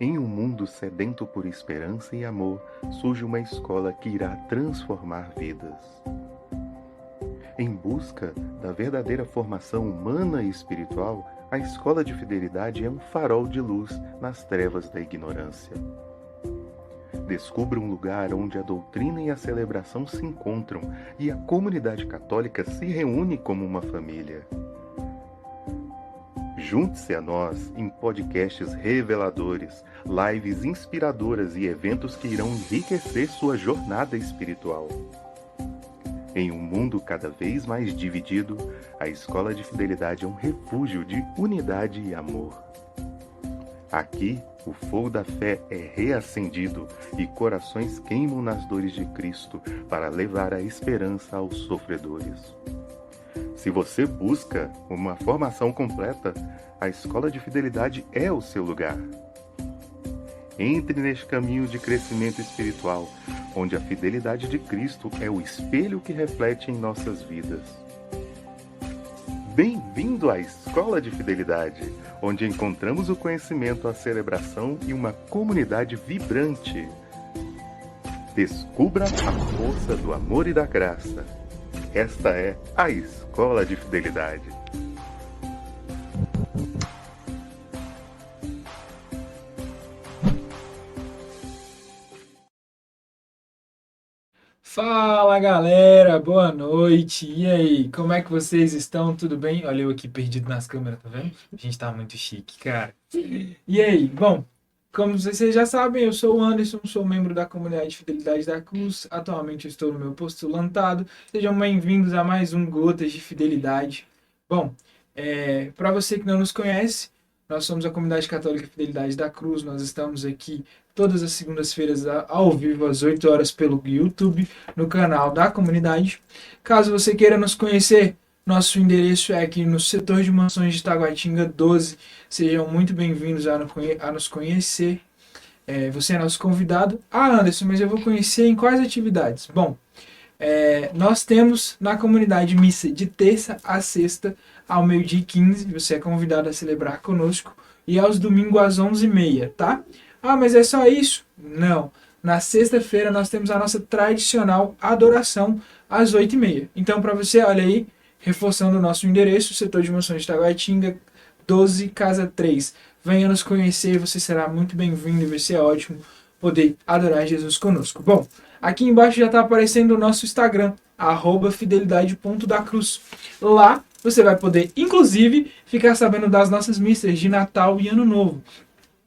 Em um mundo sedento por esperança e amor, surge uma escola que irá transformar vidas. Em busca da verdadeira formação humana e espiritual, a escola de fidelidade é um farol de luz nas trevas da ignorância. Descubra um lugar onde a doutrina e a celebração se encontram e a comunidade católica se reúne como uma família. Junte-se a nós em podcasts reveladores, lives inspiradoras e eventos que irão enriquecer sua jornada espiritual. Em um mundo cada vez mais dividido, a Escola de Fidelidade é um refúgio de unidade e amor. Aqui, o fogo da fé é reacendido e corações queimam nas dores de Cristo para levar a esperança aos sofredores. Se você busca uma formação completa, a Escola de Fidelidade é o seu lugar. Entre neste caminho de crescimento espiritual, onde a fidelidade de Cristo é o espelho que reflete em nossas vidas. Bem-vindo à Escola de Fidelidade, onde encontramos o conhecimento, a celebração e uma comunidade vibrante. Descubra a força do amor e da graça. Esta é a Escola de Fidelidade. Fala galera, boa noite. E aí, como é que vocês estão? Tudo bem? Olha eu aqui perdido nas câmeras, tá vendo? A gente tá muito chique, cara. E aí, bom, como vocês já sabem, eu sou o Anderson, sou membro da comunidade Fidelidade da Cruz. Atualmente eu estou no meu postulantado. Sejam bem-vindos a mais um Gotas de Fidelidade. Bom, para você que não nos conhece, nós somos a comunidade católica Fidelidade da Cruz. Nós estamos aqui todas as segundas-feiras ao vivo, às 8 horas, pelo YouTube, no canal da comunidade. Caso você queira nos conhecer, nosso endereço é aqui no setor de mansões de Taguatinga 12. Sejam muito bem-vindos a nos conhecer. Você é nosso convidado. Anderson, mas eu vou conhecer em quais atividades? Bom, nós temos na comunidade missa de terça a sexta, ao 12h15. Você é convidado a celebrar conosco. E aos domingos às 11h30, tá? Mas é só isso? Não. Na sexta-feira nós temos a nossa tradicional adoração às 8h30. Então, para você, olha aí, reforçando o nosso endereço, setor de mansões de Taguatinga, 12, casa 3. Venha nos conhecer, você será muito bem-vindo e vai ser ótimo poder adorar Jesus conosco. Bom, aqui embaixo já está aparecendo o nosso Instagram, @fidelidade.dacruz. Lá você vai poder, inclusive, ficar sabendo das nossas missas de Natal e Ano Novo.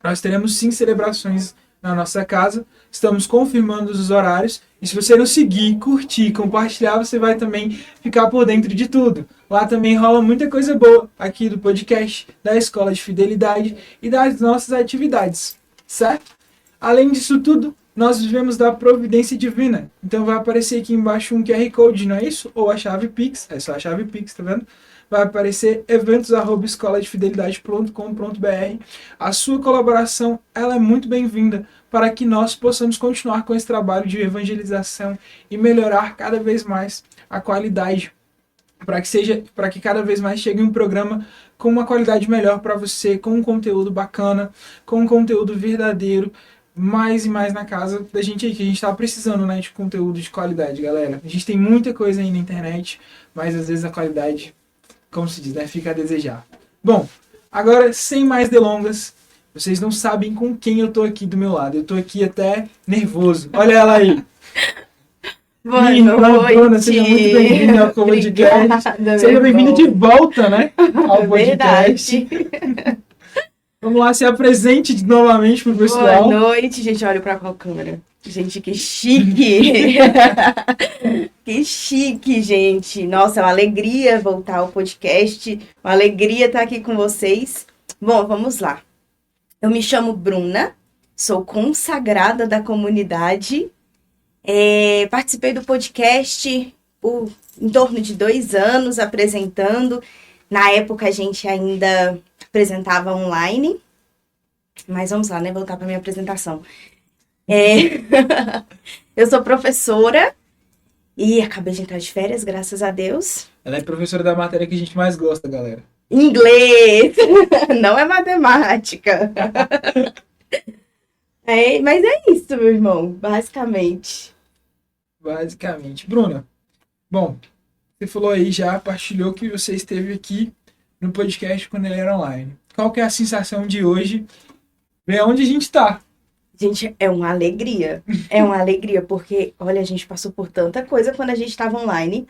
Nós teremos 5 celebrações na nossa casa, estamos confirmando os horários, e se você nos seguir, curtir, compartilhar, você vai também ficar por dentro de tudo. Lá também rola muita coisa boa aqui do podcast, da Escola de Fidelidade e das nossas atividades, certo? Além disso tudo, nós vivemos da providência divina, então vai aparecer aqui embaixo um QR Code, não é isso? Ou a chave Pix, é só a chave Pix, tá vendo? Vai aparecer eventos@escoladefidelidade.com.br. A sua colaboração ela é muito bem-vinda para que nós possamos continuar com esse trabalho de evangelização e melhorar cada vez mais a qualidade, para que cada vez mais chegue um programa com uma qualidade melhor para você, com um conteúdo bacana, com um conteúdo verdadeiro, mais e mais na casa da gente aí, que a gente tá precisando, né, de conteúdo de qualidade, galera. A gente tem muita coisa aí na internet, mas às vezes a qualidade, como se diz, né, fica a desejar. Bom, agora, sem mais delongas, vocês não sabem com quem eu tô aqui do meu lado. Eu tô aqui até nervoso. Olha ela aí. Boa noite. Bruna, seja muito bem-vinda ao podcast. Seja bem-vinda de volta, né, ao podcast. Vamos lá, se apresente novamente pro pessoal. Boa noite, gente. Olha pra qual câmera. Gente, que chique! Que chique, gente! Nossa, é uma alegria voltar ao podcast, uma alegria estar aqui com vocês. Bom, vamos lá. Eu me chamo Bruna, sou consagrada da comunidade, participei do podcast em torno de 2 anos apresentando. Na época a gente ainda apresentava online. Mas vamos lá, né? Voltar para minha apresentação. Eu sou professora e acabei de entrar de férias, graças a Deus. Ela é professora da matéria que a gente mais gosta, galera. Inglês! Não é matemática. Mas é isso, meu irmão, basicamente. Basicamente. Bruna, bom, você falou aí já, partilhou que você esteve aqui no podcast quando ele era online. Qual que é a sensação de hoje? Ver onde a gente está. Gente, é uma alegria. É uma alegria, porque, olha, a gente passou por tanta coisa quando a gente estava online.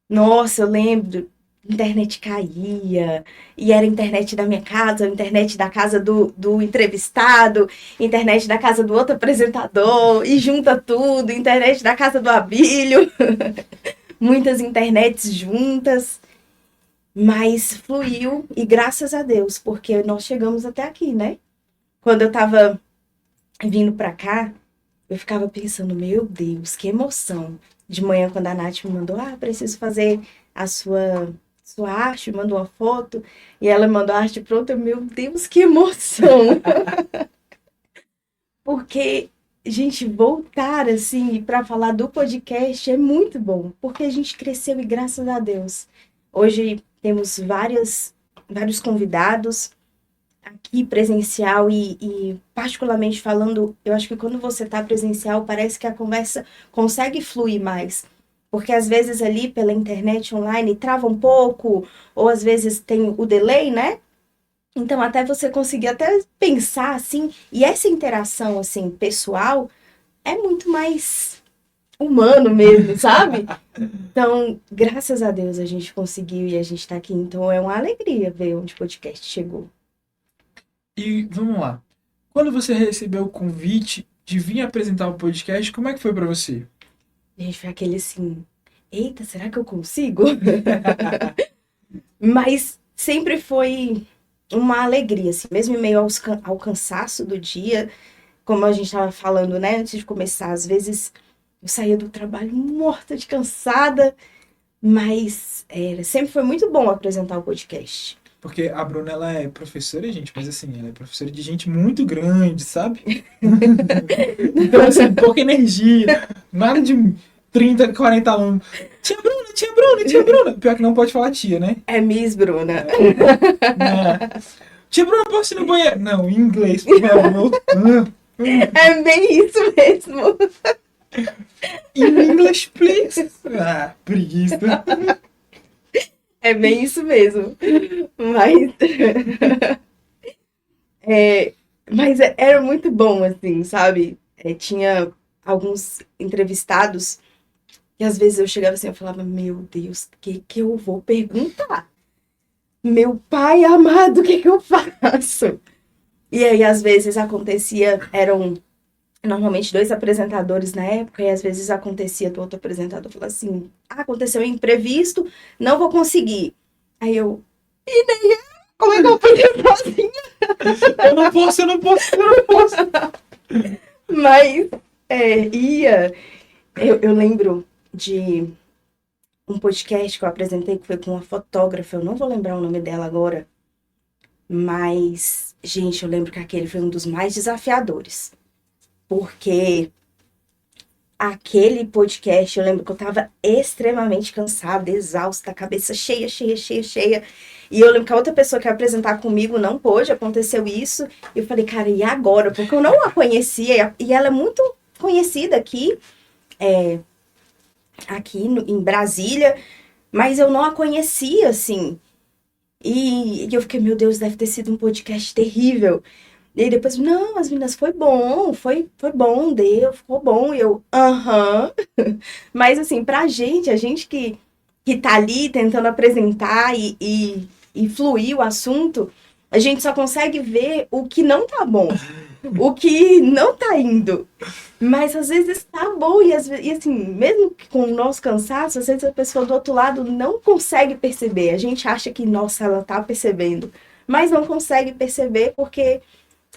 Nossa, eu lembro, internet caía, e era a internet da minha casa, a internet da casa do entrevistado, internet da casa do outro apresentador, e junta tudo, internet da casa do Abílio. Muitas internets juntas. Mas fluiu, e graças a Deus, porque nós chegamos até aqui, né? Quando eu tava vindo pra cá, eu ficava pensando, meu Deus, que emoção. De manhã, quando a Nath me mandou, preciso fazer a sua arte, mandou uma foto, e ela mandou a arte pronta, meu Deus, que emoção. Porque, gente, voltar, assim, pra falar do podcast é muito bom, porque a gente cresceu e graças a Deus. Hoje temos vários convidados, aqui presencial e particularmente falando, eu acho que quando você está presencial, parece que a conversa consegue fluir mais. Porque às vezes ali pela internet online trava um pouco, ou às vezes tem o delay, né? Então até você conseguir até pensar assim, e essa interação assim pessoal é muito mais humano mesmo, sabe? Então, graças a Deus a gente conseguiu e a gente está aqui. Então é uma alegria ver onde o podcast chegou. E vamos lá. Quando você recebeu o convite de vir apresentar o podcast, como é que foi pra você? Gente, foi aquele assim, eita, será que eu consigo? Mas sempre foi uma alegria, assim, mesmo em meio ao cansaço do dia, como a gente estava falando, né, antes de começar, às vezes eu saía do trabalho morta de cansada, mas sempre foi muito bom apresentar o podcast. Porque a Bruna, ela é professora, gente, mas assim, ela é professora de gente muito grande, sabe? Então, assim, pouca energia, nada de 30, 40 alunos. Tia Bruna, tia Bruna, tia Bruna. Pior que não pode falar tia, né? É Miss Bruna. Não. Tia Bruna, posso ir no banheiro? Não, em inglês, por favor. É bem isso mesmo. In English, please. Preguiça. É bem isso mesmo. Mas era muito bom, assim, sabe? Tinha alguns entrevistados e às vezes eu chegava assim, eu falava, meu Deus, o que eu vou perguntar? Meu pai amado, o que eu faço? E aí, às vezes acontecia, eram normalmente 2 apresentadores na época, e às vezes acontecia do outro apresentador falar assim, aconteceu um imprevisto, não vou conseguir. Aí eu, e nem eu, como é que eu fui sozinha? Eu não posso. Mas eu lembro de um podcast que eu apresentei que foi com uma fotógrafa, eu não vou lembrar o nome dela agora, mas, gente, eu lembro que aquele foi um dos mais desafiadores. Porque aquele podcast, eu lembro que eu tava extremamente cansada, exausta, cabeça cheia. E eu lembro que a outra pessoa que ia apresentar comigo não pôde, aconteceu isso. E eu falei, cara, e agora? Porque eu não a conhecia. E ela é muito conhecida aqui, em Brasília, mas eu não a conhecia, assim. E eu fiquei, meu Deus, deve ter sido um podcast terrível. E aí depois, não, as meninas, foi bom, ficou bom. E eu, Mas assim, pra gente, a gente que tá ali tentando apresentar e fluir o assunto, a gente só consegue ver o que não tá bom, o que não tá indo. Mas às vezes tá bom, e assim, mesmo com o nosso cansaço, às vezes a pessoa do outro lado não consegue perceber. A gente acha que, nossa, ela tá percebendo, mas não consegue perceber porque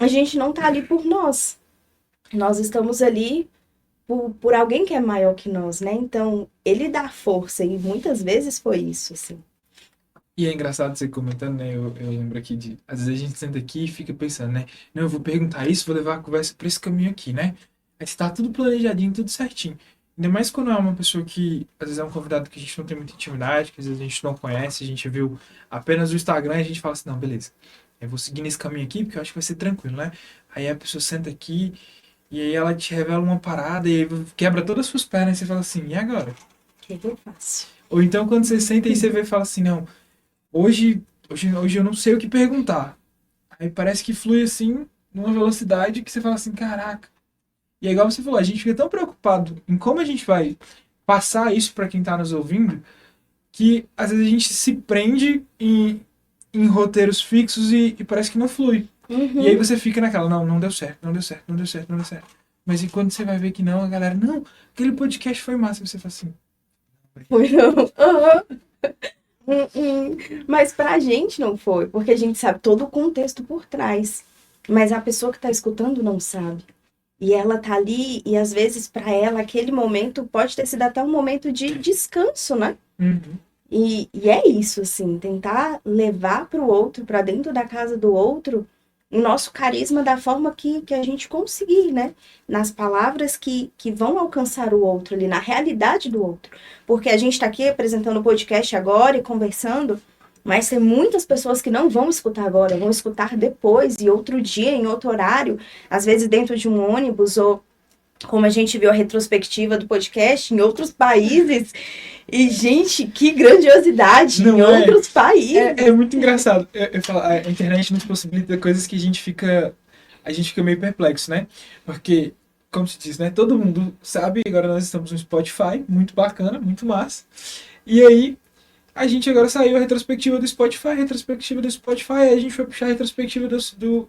a gente não tá ali por nós. Nós estamos ali por alguém que é maior que nós, né? Então, ele dá força e muitas vezes foi isso, assim. E é engraçado você comentando, né? Eu lembro aqui de. Às vezes a gente senta aqui e fica pensando, né? Não, eu vou perguntar isso, vou levar a conversa pra esse caminho aqui, né? Aí está tudo planejadinho, tudo certinho. Ainda mais quando é uma pessoa que, às vezes, é um convidado que a gente não tem muita intimidade, que às vezes a gente não conhece, a gente viu apenas o Instagram e a gente fala assim, não, beleza. Eu vou seguir nesse caminho aqui porque eu acho que vai ser tranquilo, né? Aí a pessoa senta aqui e aí ela te revela uma parada e aí quebra todas as suas pernas e você fala assim, e agora? O que eu faço? Ou então quando você senta e você vê e fala assim, não. Hoje eu não sei o que perguntar. Aí parece que flui assim, numa velocidade que você fala assim, caraca. E é igual você falou, a gente fica tão preocupado em como a gente vai passar isso para quem está nos ouvindo, que às vezes a gente se prende em roteiros fixos e parece que não flui. E aí você fica naquela, não, não deu certo, não deu certo, não deu certo, não deu certo. Mas e quando você vai ver que não, a galera, não, aquele podcast foi massa, você fala assim. Foi não. Aham. Mas pra gente não foi, porque a gente sabe todo o contexto por trás. Mas a pessoa que tá escutando não sabe. E ela tá ali, e às vezes pra ela aquele momento pode ter sido até um momento de descanso, né? Uhum. E é isso, assim, tentar levar pro outro, pra dentro da casa do outro, o nosso carisma da forma que a gente conseguir, né? Nas palavras que vão alcançar o outro ali, na realidade do outro. Porque a gente está aqui apresentando o podcast agora e conversando, mas tem muitas pessoas que não vão escutar agora, vão escutar depois, e outro dia, em outro horário, às vezes dentro de um ônibus, ou como a gente viu a retrospectiva do podcast em outros países. E, gente, que grandiosidade Não em é? outros países. É muito engraçado. Eu falo, a internet nos possibilita coisas que a gente fica meio perplexo, né? Porque, como se diz, né? Todo mundo sabe, agora nós estamos no Spotify, muito bacana, muito massa. E aí, a gente agora saiu a retrospectiva do Spotify, aí a gente foi puxar a retrospectiva do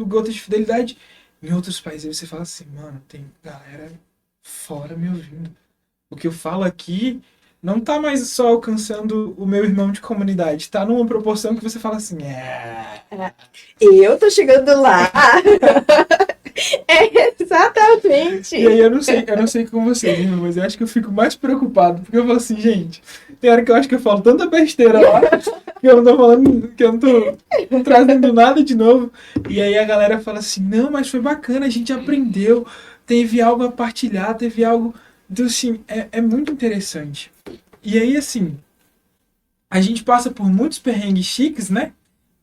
Gotas de Fidelidade. Em outros países, aí você fala assim, mano, tem galera fora me ouvindo. O que eu falo aqui não tá mais só alcançando o meu irmão de comunidade, tá numa proporção que você fala assim, Eu tô chegando lá. Exatamente. E aí eu não sei com vocês, né, mas eu acho que eu fico mais preocupado, porque eu falo assim, gente, tem hora que eu acho que eu falo tanta besteira lá, que eu não tô falando, que eu não tô trazendo nada de novo. E aí a galera fala assim, não, mas foi bacana, a gente aprendeu, teve algo a partilhar, teve algo. Então, assim, é muito interessante. E aí, assim, a gente passa por muitos perrengues chiques, né?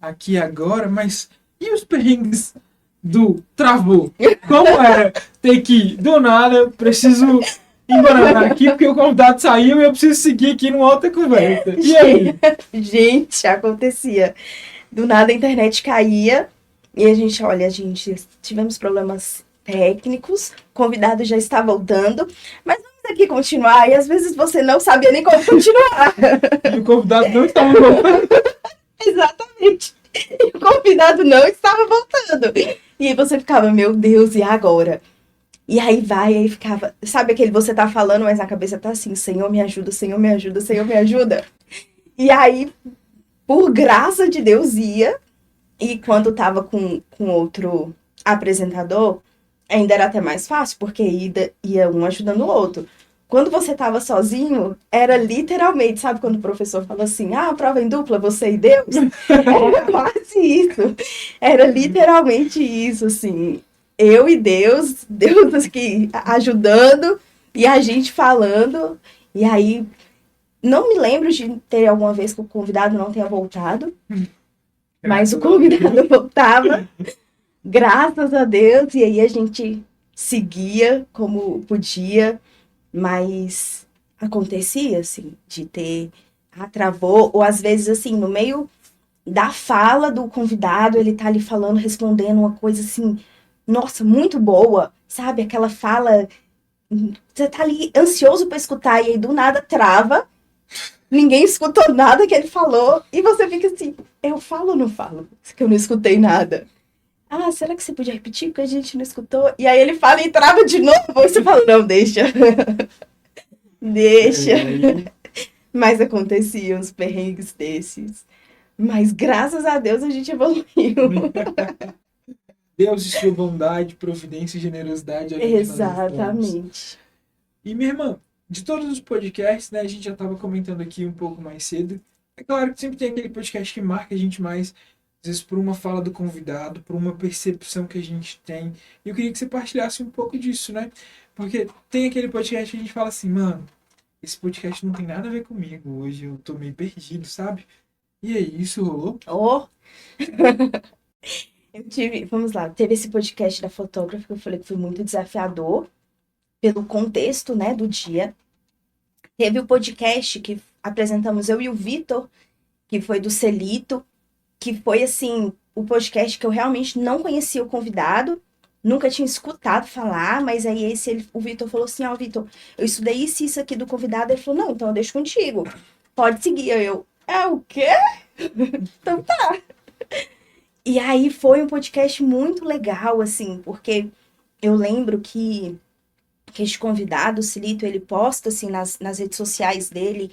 Aqui agora, mas e os perrengues do travou? Como era ter que, do nada, preciso embananar aqui porque o convidado saiu e eu preciso seguir aqui numa outra conversa. E aí? Gente, acontecia. Do nada a internet caía e a gente, olha, gente, tivemos problemas técnicos, o convidado já está voltando, mas vamos aqui continuar, e às vezes você não sabia nem como continuar. E o convidado não estava voltando. Exatamente. E o convidado não estava voltando. E aí você ficava, meu Deus, e agora? E aí vai, aí ficava, sabe aquele você tá falando, mas a cabeça tá assim, Senhor me ajuda, Senhor me ajuda, Senhor me ajuda. E aí, por graça de Deus, ia, e quando tava com outro apresentador, ainda era até mais fácil, porque ia um ajudando o outro. Quando você tava sozinho, era literalmente, sabe quando o professor fala assim, prova em dupla, você e Deus? Era quase isso. Era literalmente isso, assim. Eu e Deus aqui ajudando, e a gente falando. E aí, não me lembro de ter alguma vez que o convidado não tenha voltado, mas o convidado voltava. Graças a Deus, e aí a gente seguia como podia, mas acontecia, assim, de ter travou, ou às vezes, assim, no meio da fala do convidado, ele tá ali falando, respondendo uma coisa, assim, nossa, muito boa, sabe? Aquela fala, você tá ali ansioso pra escutar, e aí do nada trava, ninguém escutou nada que ele falou, e você fica assim, eu falo ou não falo? Que eu não escutei nada. Será que você podia repetir? Porque a gente não escutou. E aí ele fala e trava de novo. E você fala, não, deixa. Deixa. Mas aconteciam uns perrengues desses. Mas graças a Deus a gente evoluiu. Deus e sua bondade, providência e generosidade. Exatamente. E, minha irmã, de todos os podcasts, né, a gente já estava comentando aqui um pouco mais cedo. É claro que sempre tem aquele podcast que marca a gente mais, às vezes por uma fala do convidado, por uma percepção que a gente tem. E eu queria que você partilhasse um pouco disso, né? Porque tem aquele podcast que a gente fala assim, mano, esse podcast não tem nada a ver comigo hoje, eu tô meio perdido, sabe? E aí, isso rolou? Oh, vamos lá, teve esse podcast da fotógrafa que eu falei que foi muito desafiador pelo contexto, né, do dia. Teve o podcast que apresentamos eu e o Vitor, que foi do Celito, que foi, assim, o podcast que eu realmente não conhecia o convidado, nunca tinha escutado falar, mas aí o Vitor falou assim, ó, Vitor, eu estudei isso aqui do convidado, ele falou, não, então eu deixo contigo, pode seguir. É o quê? Então tá. E aí foi um podcast muito legal, assim, porque eu lembro que este convidado, o Celito, ele posta, assim, nas redes sociais dele,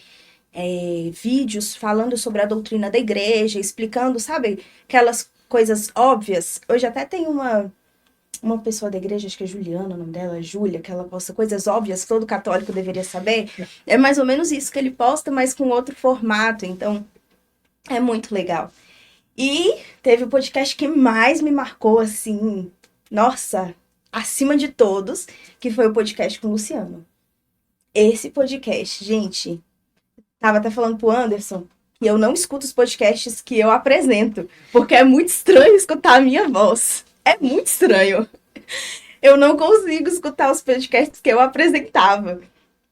vídeos falando sobre a doutrina da igreja, explicando, sabe, aquelas coisas óbvias. Hoje até tem uma pessoa da igreja, acho que é Juliana, o nome dela, Júlia, que ela posta coisas óbvias que todo católico deveria saber. É mais ou menos isso que ele posta, mas com outro formato, então é muito legal. E teve o podcast que mais me marcou, assim, nossa, acima de todos, que foi o podcast com o Luciano. Esse podcast, gente, tava até falando pro Anderson que eu não escuto os podcasts que eu apresento, porque é muito estranho escutar a minha voz. É muito estranho. Eu não consigo escutar os podcasts que eu apresentava.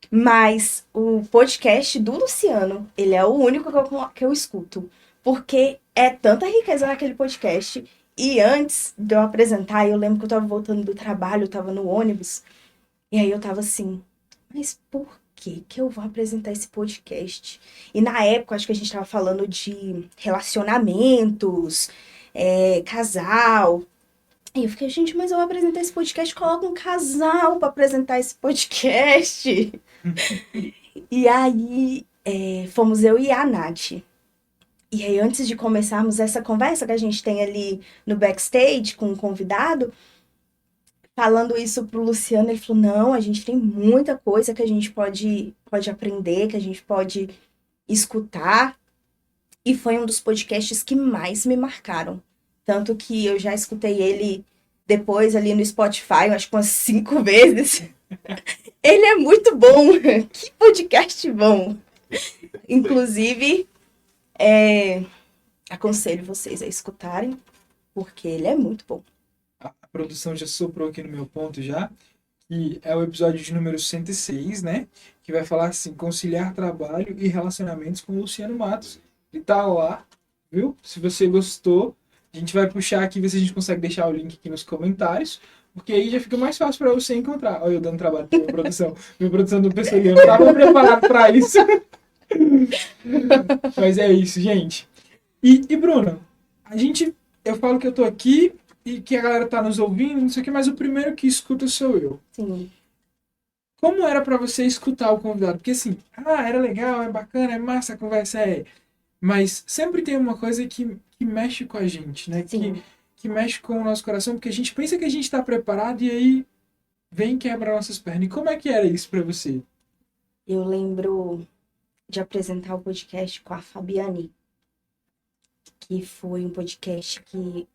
Mas o podcast do Luciano, ele é o único que eu escuto. Porque é tanta riqueza naquele podcast. E antes de eu apresentar, eu lembro que eu tava voltando do trabalho, eu tava no ônibus. E aí eu tava assim, mas por que eu vou apresentar esse podcast? E na época, acho que a gente tava falando de relacionamentos, casal. E eu fiquei, gente, mas eu vou apresentar esse podcast, coloca um casal pra apresentar esse podcast. E aí, fomos eu e a Nath. E aí, antes de começarmos essa conversa que a gente tem ali no backstage com o convidado, falando isso pro Luciano, ele falou, não, a gente tem muita coisa que a gente pode aprender, que a gente pode escutar. E foi um dos podcasts que mais me marcaram. Tanto que eu já escutei ele depois ali no Spotify, acho que umas 5 vezes. Ele é muito bom. Que podcast bom. Inclusive, aconselho vocês a escutarem, porque ele é muito bom. A produção já soprou aqui no meu ponto já, que é o episódio de número 106, né? Que vai falar assim, conciliar trabalho e relacionamentos com o Luciano Matos. E tá lá, viu? Se você gostou, a gente vai puxar aqui, ver se a gente consegue deixar o link aqui nos comentários, porque aí já fica mais fácil para você encontrar. Olha eu dando trabalho pra minha produção. Minha produção do pessoal não estava preparado para isso. Mas é isso, gente. E Bruno, eu falo que eu tô aqui e que a galera tá nos ouvindo, não sei o que, mas o primeiro que escuta sou eu. Sim. Como era para você escutar o convidado? Porque assim, era legal, é bacana, é massa a conversa, mas sempre tem uma coisa que mexe com a gente, né? Que mexe com o nosso coração, porque a gente pensa que a gente está preparado e aí vem quebra nossas pernas. E como é que era isso para você? Eu lembro de apresentar o podcast com a Fabiane, que foi um podcast que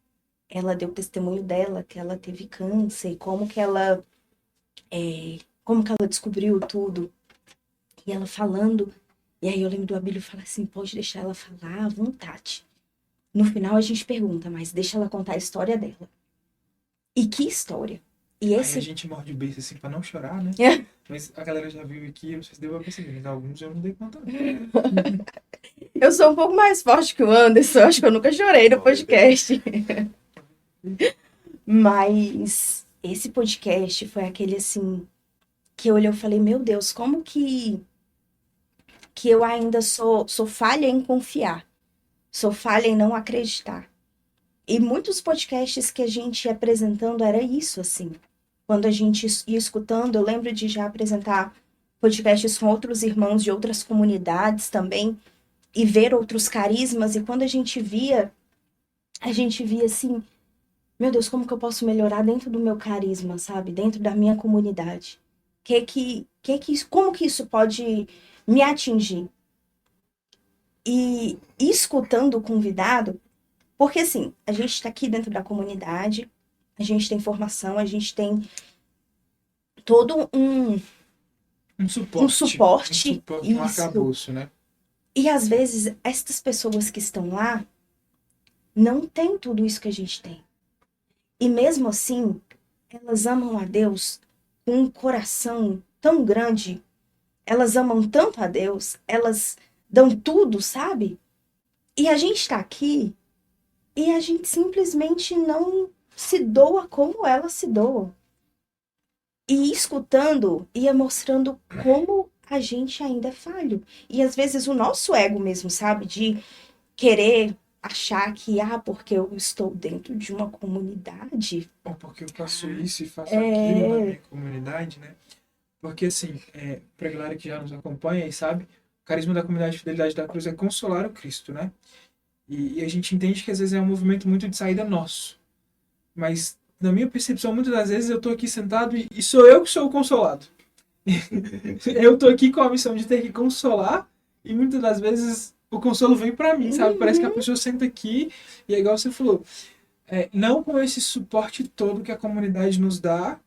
ela deu testemunho dela, que ela teve câncer, como que ela descobriu tudo. E ela falando, e aí eu lembro do Abílio falar assim, pode deixar ela falar à vontade. No final a gente pergunta, mas deixa ela contar a história dela. E que história? E esse... Aí a gente morde o beijo assim pra não chorar, né? Mas a galera já viu aqui, não sei se deu pra perceber, mas alguns eu não dei conta. Eu sou um pouco mais forte que o Anderson, acho que eu nunca chorei no podcast. Mas esse podcast foi aquele assim, que eu olhei e falei, meu Deus, como que eu ainda sou falha em confiar. Sou falha em não acreditar. E muitos podcasts que a gente ia apresentando era isso, assim. Quando a gente ia escutando, eu lembro de já apresentar podcasts com outros irmãos de outras comunidades também, e ver outros carismas, e quando a gente via assim, meu Deus, como que eu posso melhorar dentro do meu carisma, sabe? Dentro da minha comunidade? Como que isso pode me atingir? E escutando o convidado, porque assim, a gente está aqui dentro da comunidade, a gente tem formação, a gente tem todo Um um suporte. Um suporte, suporte, um isso. arcabouço, né? E às vezes, estas pessoas que estão lá não têm tudo isso que a gente tem. E mesmo assim, elas amam a Deus com um coração tão grande, elas amam tanto a Deus, elas dão tudo, sabe? E a gente está aqui e a gente simplesmente não se doa como elas se doam. E escutando, ia mostrando como a gente ainda é falho. E às vezes o nosso ego mesmo, sabe? De querer achar que, porque eu estou dentro de uma comunidade. Ou porque eu faço isso e faço aquilo na É. minha comunidade, né? Porque, assim, pra galera que já nos acompanha e sabe, o carisma da comunidade de Fidelidade da Cruz é consolar o Cristo, né? E a gente entende que às vezes é um movimento muito de saída nosso. Mas, na minha percepção, muitas das vezes eu tô aqui sentado e sou eu que sou o consolado. Eu tô aqui com a missão de ter que consolar e muitas das vezes o consolo vem pra mim, sabe? Parece que a Uhum. pessoa senta aqui e é igual você falou, não com esse suporte todo que a comunidade nos dá,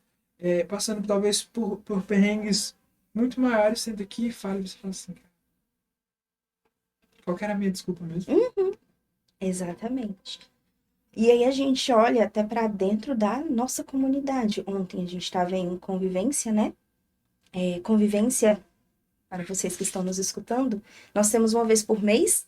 passando talvez por perrengues muito maiores, senta aqui e fala e você fala assim, qual que era a minha desculpa mesmo? Exatamente. E aí a gente olha até para dentro da nossa comunidade. Ontem a gente estava em convivência, né? Convivência, para vocês que estão nos escutando, nós temos uma vez por mês,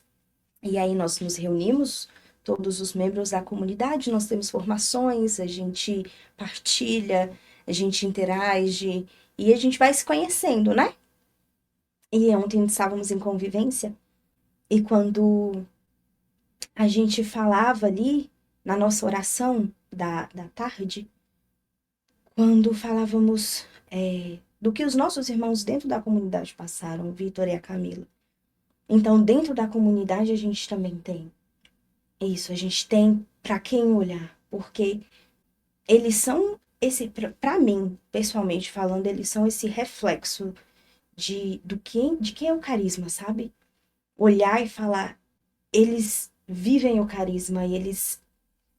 e aí nós nos reunimos, todos os membros da comunidade, nós temos formações, a gente partilha, a gente interage, e a gente vai se conhecendo, né? E ontem estávamos em convivência, e quando a gente falava ali, na nossa oração da tarde, quando falávamos do que os nossos irmãos dentro da comunidade passaram, o Vitor e a Camila. Então, dentro da comunidade, a gente também tem isso, a gente tem para quem olhar, porque eles são para mim, pessoalmente falando, eles são esse reflexo de quem é o carisma, sabe? Olhar e falar, eles vivem o carisma e eles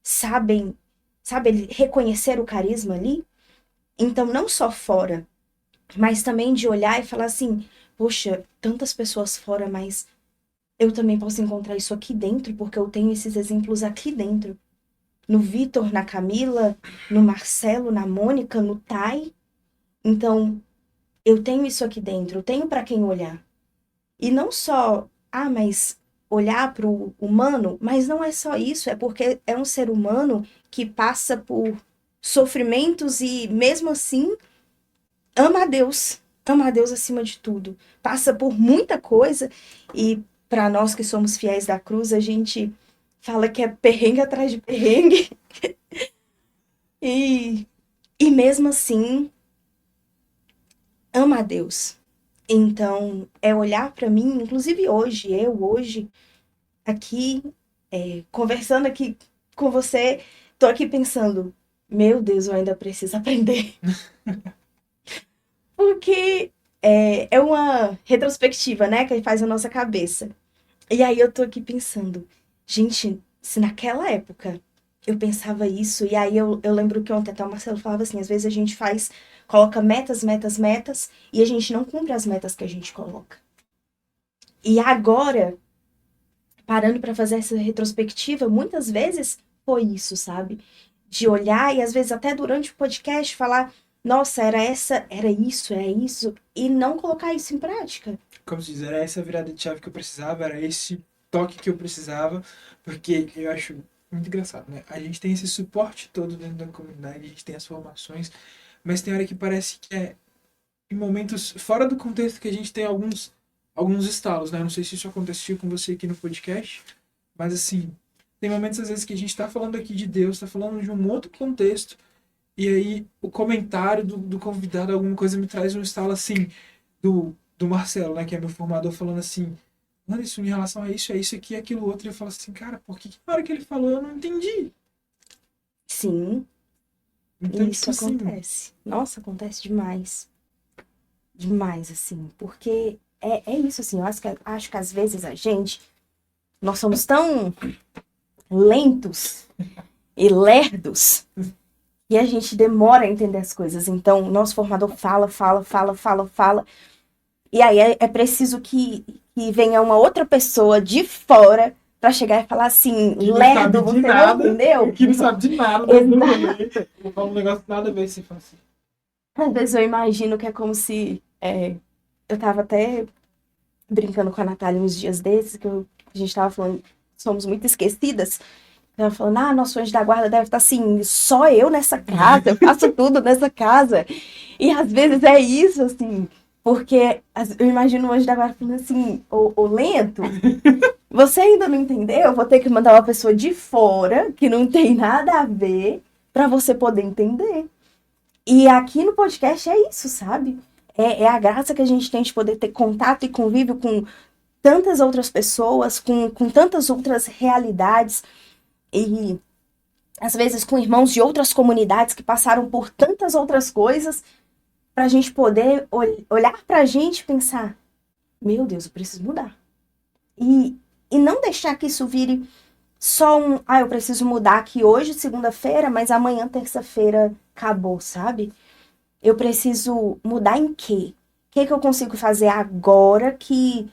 sabem, sabe, reconhecer o carisma ali. Então, não só fora, mas também de olhar e falar assim, poxa, tantas pessoas fora, mas eu também posso encontrar isso aqui dentro, porque eu tenho esses exemplos aqui dentro. No Vitor, na Camila, no Marcelo, na Mônica, no Tai. Então, eu tenho isso aqui dentro, eu tenho para quem olhar. E não só, mas olhar para o humano, mas não é só isso, é porque é um ser humano que passa por sofrimentos e, mesmo assim, ama a Deus acima de tudo. Passa por muita coisa e para nós que somos fiéis da cruz, a gente fala que é perrengue atrás de perrengue e, e mesmo assim ama a Deus. Então, é olhar para mim, inclusive hoje, eu hoje, aqui, conversando aqui com você, tô aqui pensando, meu Deus, eu ainda preciso aprender. Porque é uma retrospectiva, né, que faz a nossa cabeça. E aí eu tô aqui pensando, gente, se naquela época eu pensava isso, e aí eu lembro que ontem até o Marcelo falava assim, às vezes a gente coloca metas, metas, metas, e a gente não cumpre as metas que a gente coloca. E agora, parando para fazer essa retrospectiva, muitas vezes foi isso, sabe? De olhar e às vezes até durante o podcast falar, nossa, era isso, e não colocar isso em prática. Como se diz, era essa virada de chave que eu precisava, era esse toque que eu precisava, porque eu acho muito engraçado, né? A gente tem esse suporte todo dentro da comunidade, a gente tem as formações, mas tem hora que parece que em momentos fora do contexto que a gente tem alguns estalos, né? Eu não sei se isso aconteceu com você aqui no podcast, mas assim, tem momentos às vezes que a gente está falando aqui de Deus, está falando de um outro contexto, e aí o comentário do convidado, alguma coisa me traz um estalo assim, do Marcelo, né, que é meu formador, falando assim, mano, isso em relação a isso, é isso aqui, aquilo outro, e eu falo assim, cara, por que na hora que ele falou eu não entendi? Sim, Então, isso tipo assim, acontece. Nossa, acontece demais. Demais, assim. Porque é isso, assim. Eu acho que às vezes nós somos tão lentos e lerdos e a gente demora a entender as coisas. Então, o nosso formador fala. E aí é preciso que venha uma outra pessoa de fora pra chegar e falar assim, que não lerdo, sabe de você não nada, entendeu? que não sabe de nada do rolê. Vou falar um negócio nada a ver se fala assim. Às vezes eu imagino que é como se... eu tava até brincando com a Natália uns dias desses, a gente tava falando, somos muito esquecidas. Ela falando, nosso anjo da guarda deve estar assim, só eu nessa casa, eu faço tudo nessa casa. E às vezes é isso, assim, porque eu imagino o anjo da guarda falando assim, ô lento, você ainda não entendeu? Eu vou ter que mandar uma pessoa de fora, que não tem nada a ver, para você poder entender. E aqui no podcast é isso, sabe? É a graça que a gente tem de poder ter contato e convívio com tantas outras pessoas, com tantas outras realidades. E às vezes com irmãos de outras comunidades que passaram por tantas outras coisas, para a gente poder olhar para a gente e pensar: meu Deus, eu preciso mudar. E não deixar que isso vire só eu preciso mudar aqui hoje, segunda-feira, mas amanhã, terça-feira, acabou, sabe? Eu preciso mudar em quê? O que eu consigo fazer agora que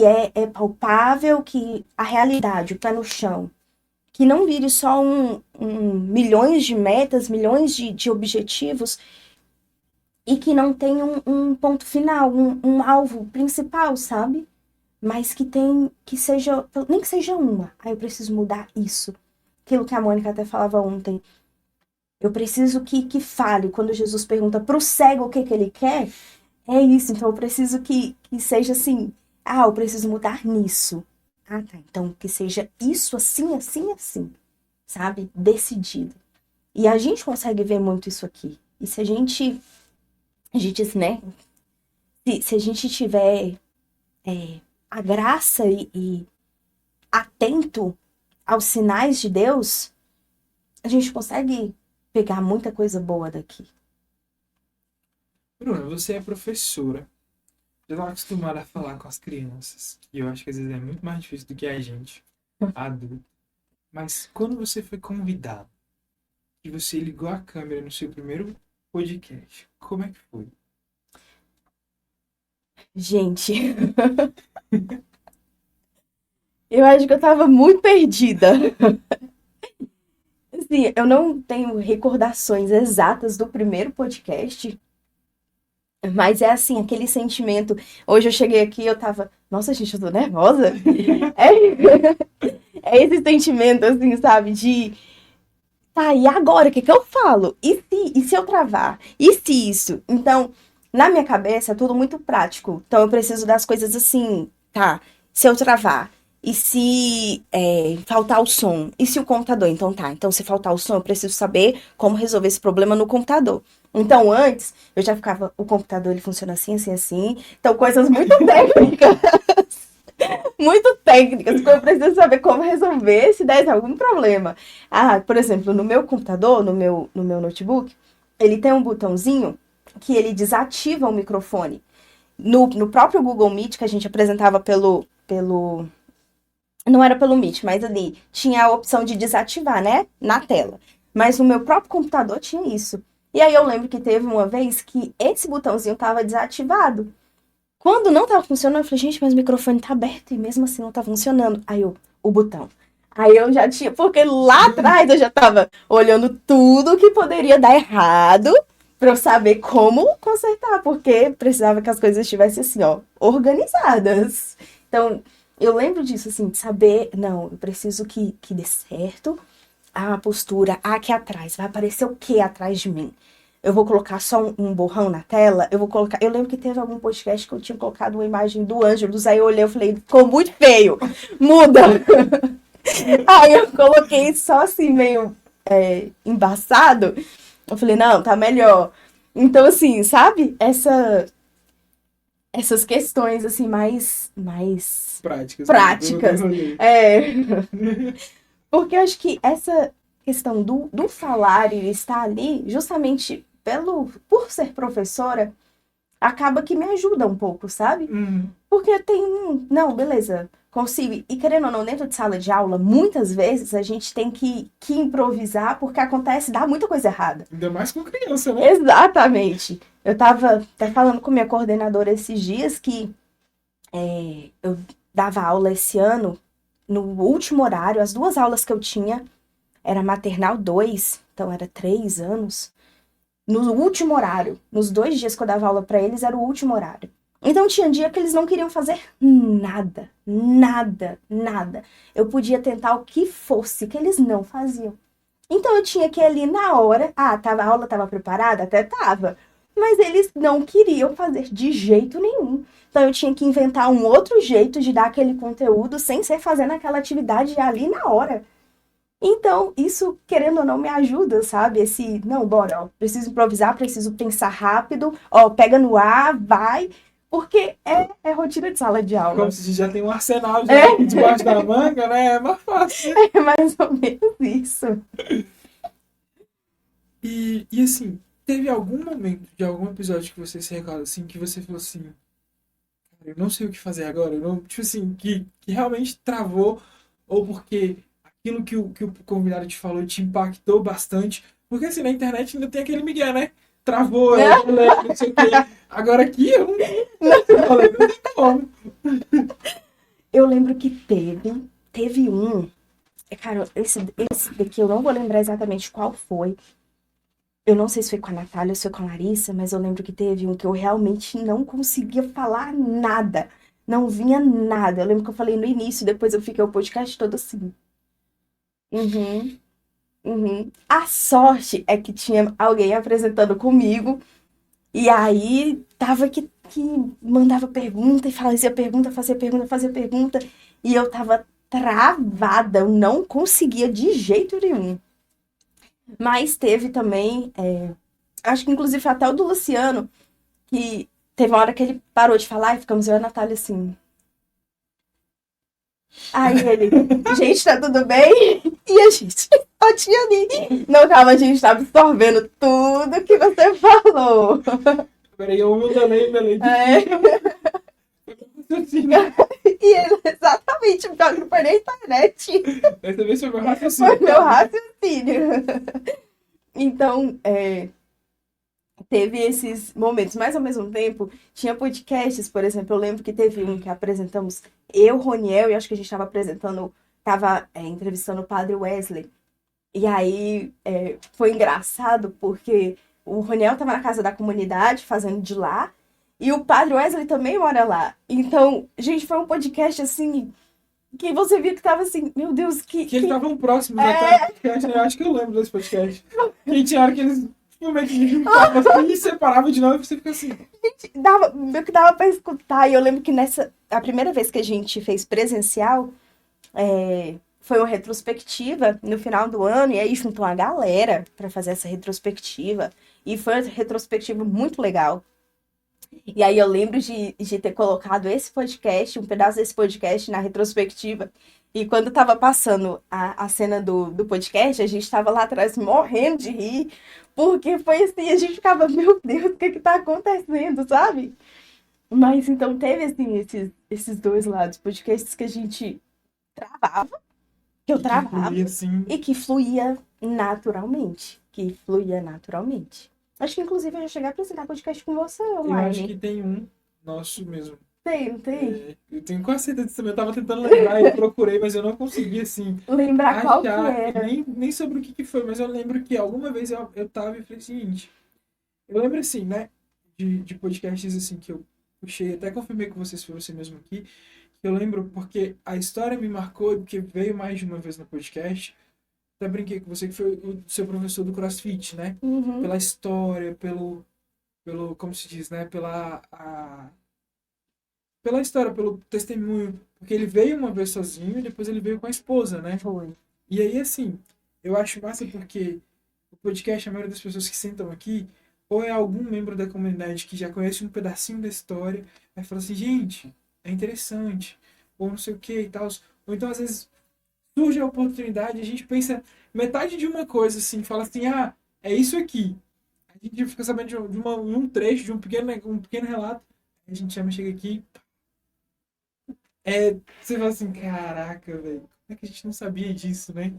é palpável, que a realidade, o pé no chão? Que não vire só milhões de metas, milhões de objetivos e que não tenha um ponto final, um alvo principal, sabe? Mas que seja, nem que seja uma. Eu preciso mudar isso. Aquilo que a Mônica até falava ontem. Eu preciso que fale. Quando Jesus pergunta pro cego o que ele quer, é isso. Então eu preciso que seja assim. Eu preciso mudar nisso. Tá. Então que seja isso assim, assim, assim. Sabe? Decidido. E a gente consegue ver muito isso aqui. E se a gente né? Se a gente tiver a graça e atento aos sinais de Deus, a gente consegue pegar muita coisa boa daqui. Bruna, você é professora. Já está acostumada a falar com as crianças. E eu acho que às vezes é muito mais difícil do que a gente, adulto. Mas quando você foi convidado e você ligou a câmera no seu primeiro podcast, como é que foi? Gente, eu acho que eu tava muito perdida. Assim, eu não tenho recordações exatas do primeiro podcast, mas é assim, aquele sentimento. Hoje eu cheguei aqui e eu tava, nossa, gente, eu tô nervosa. É esse sentimento, assim, sabe, tá, e agora, o que eu falo? E se eu travar? E se isso? Então, na minha cabeça é tudo muito prático. Então, eu preciso das coisas assim, tá, se eu travar? E se faltar o som? E se o computador? Então, tá, então se faltar o som, eu preciso saber como resolver esse problema no computador. Então, antes, eu já ficava, o computador, ele funciona assim, assim, assim. Então, coisas muito técnicas. Muito técnicas, porque eu preciso saber como resolver se der algum problema. Por exemplo, no meu computador, no meu notebook, ele tem um botãozinho que ele desativa o microfone. No próprio Google Meet, que a gente apresentava não era pelo Meet, mas ali tinha a opção de desativar, né? Na tela. Mas no meu próprio computador tinha isso. E aí eu lembro que teve uma vez que esse botãozinho estava desativado. Quando não tava funcionando, eu falei, gente, mas o microfone tá aberto e mesmo assim não tá funcionando. Aí o botão. Aí eu já tinha, porque lá atrás eu já tava olhando tudo que poderia dar errado pra eu saber como consertar, porque precisava que as coisas estivessem assim, ó, organizadas. Então, eu lembro disso, assim, de saber, não, eu preciso que dê certo a postura, aqui atrás, vai aparecer o que atrás de mim? Eu vou colocar só um borrão na tela, eu vou colocar... Eu lembro que teve algum podcast que eu tinha colocado uma imagem do Ângelus, aí eu olhei e falei, ficou muito feio, muda! Aí eu coloquei só assim, meio embaçado, eu falei, não, tá melhor. Então, assim, sabe? Essas questões, assim, mais Práticas. práticas. Porque eu acho que questão do salário estar ali, justamente por ser professora, acaba que me ajuda um pouco, sabe? Porque não, beleza, consigo. E querendo ou não, dentro de sala de aula, muitas vezes a gente tem que improvisar porque dá muita coisa errada. Ainda mais com criança, né? Exatamente. Eu tava até falando com minha coordenadora esses dias que eu dava aula esse ano, no último horário, as 2 aulas que eu tinha era maternal 2, então era 3 anos. No último horário, nos 2 dias que eu dava aula pra eles, era o último horário. Então tinha dia que eles não queriam fazer nada, nada, nada. Eu podia tentar o que fosse, que eles não faziam. Então eu tinha que ir ali na hora, a aula estava preparada? Até tava. Mas eles não queriam fazer de jeito nenhum. Então eu tinha que inventar um outro jeito de dar aquele conteúdo sem ser fazendo aquela atividade ali na hora. Então, isso, querendo ou não, me ajuda, sabe? Não, bora, ó, preciso improvisar, preciso pensar rápido, ó, pega no ar, vai, porque é rotina de sala de aula. Como se já tem um arsenal já debaixo da manga, né? É mais fácil. É mais ou menos isso. E assim, teve algum momento de algum episódio que você se recorda, assim, que você falou assim, cara, eu não sei o que fazer agora, eu não, tipo assim, que realmente travou, ou porque aquilo que o convidado te falou te impactou bastante, porque assim, na internet ainda tem aquele migué, né? Travou, não sei o quê. Agora aqui eu não tem como. Eu lembro que teve um, cara, esse daqui eu não vou lembrar exatamente qual foi. Eu não sei se foi com a Natália ou se foi com a Larissa, mas eu lembro que teve um que eu realmente não conseguia falar nada. Não vinha nada. Eu lembro que eu falei no início, depois eu fiquei o podcast todo assim. A sorte é que tinha alguém apresentando comigo, e aí tava que mandava pergunta e fazia pergunta, fazia pergunta, e eu tava travada, eu não conseguia de jeito nenhum. Mas teve também, acho que inclusive foi até o do Luciano, que teve uma hora que ele parou de falar e ficamos eu e a Natália assim. Aí ele, gente, tá tudo bem? E a gente só tinha ali. Não, calma, a gente tá absorvendo tudo que você falou. Peraí, eu delay. E ele, exatamente, pior que não foi na internet. Dessa vez foi meu raciocínio. Foi meu raciocínio. Então, teve esses momentos, mas ao mesmo tempo tinha podcasts, por exemplo, eu lembro que teve um que apresentamos eu, Roniel, e acho que a gente estava entrevistando o Padre Wesley. E aí foi engraçado porque o Roniel estava na casa da comunidade fazendo de lá, e o Padre Wesley também mora lá. Então, gente, foi um podcast assim que você viu que tava assim, meu Deus, que eles estavam próximos até do podcast, né? Eu acho que eu lembro desse podcast. Que tinha hora que eles meio que juntavam assim e separavam de novo e você fica assim. Meio que dava pra escutar. E eu lembro que a primeira vez que a gente fez presencial, foi uma retrospectiva no final do ano, e aí juntou uma galera pra fazer essa retrospectiva. E foi uma retrospectiva muito legal. E aí eu lembro de ter colocado esse podcast, um pedaço desse podcast na retrospectiva. E quando tava passando a cena do podcast, a gente tava lá atrás morrendo de rir, porque foi assim, a gente ficava, meu Deus, o que tá acontecendo, sabe? Mas então teve assim, esses dois lados, podcasts que a gente travava, que eu travava, fluía, assim. e que fluía naturalmente. Acho que inclusive eu já cheguei a apresentar podcast com você, Eu Marne. acho que tem um nosso mesmo. Tem. Eu tenho quase certeza disso também. Eu tava tentando lembrar, eu procurei, mas eu não consegui, assim, Lembrar qual que achar era. nem sobre o que foi, mas eu lembro que alguma vez eu tava e falei o seguinte. Eu lembro assim, né, de podcasts assim que eu puxei, até confirmei com vocês, foi você mesmo aqui, que eu lembro porque a história me marcou e porque veio mais de uma vez no podcast. Até brinquei com você que foi o seu professor do CrossFit, né? Uhum. Pela história, pelo, como se diz, né? Pela história, pelo testemunho. Porque ele veio uma vez sozinho e depois ele veio com a esposa, né? Foi. E aí, assim, eu acho massa porque o podcast, a maioria das pessoas que sentam aqui, ou é algum membro da comunidade que já conhece um pedacinho da história, aí fala assim, gente, é interessante, ou não sei o que e tal. Ou então, às vezes, surge a oportunidade, a gente pensa metade de uma coisa, assim, fala assim, é isso aqui. A gente fica sabendo de um trecho, de um pequeno relato, a gente chega aqui, você fala assim, caraca, velho, como é que a gente não sabia disso, né?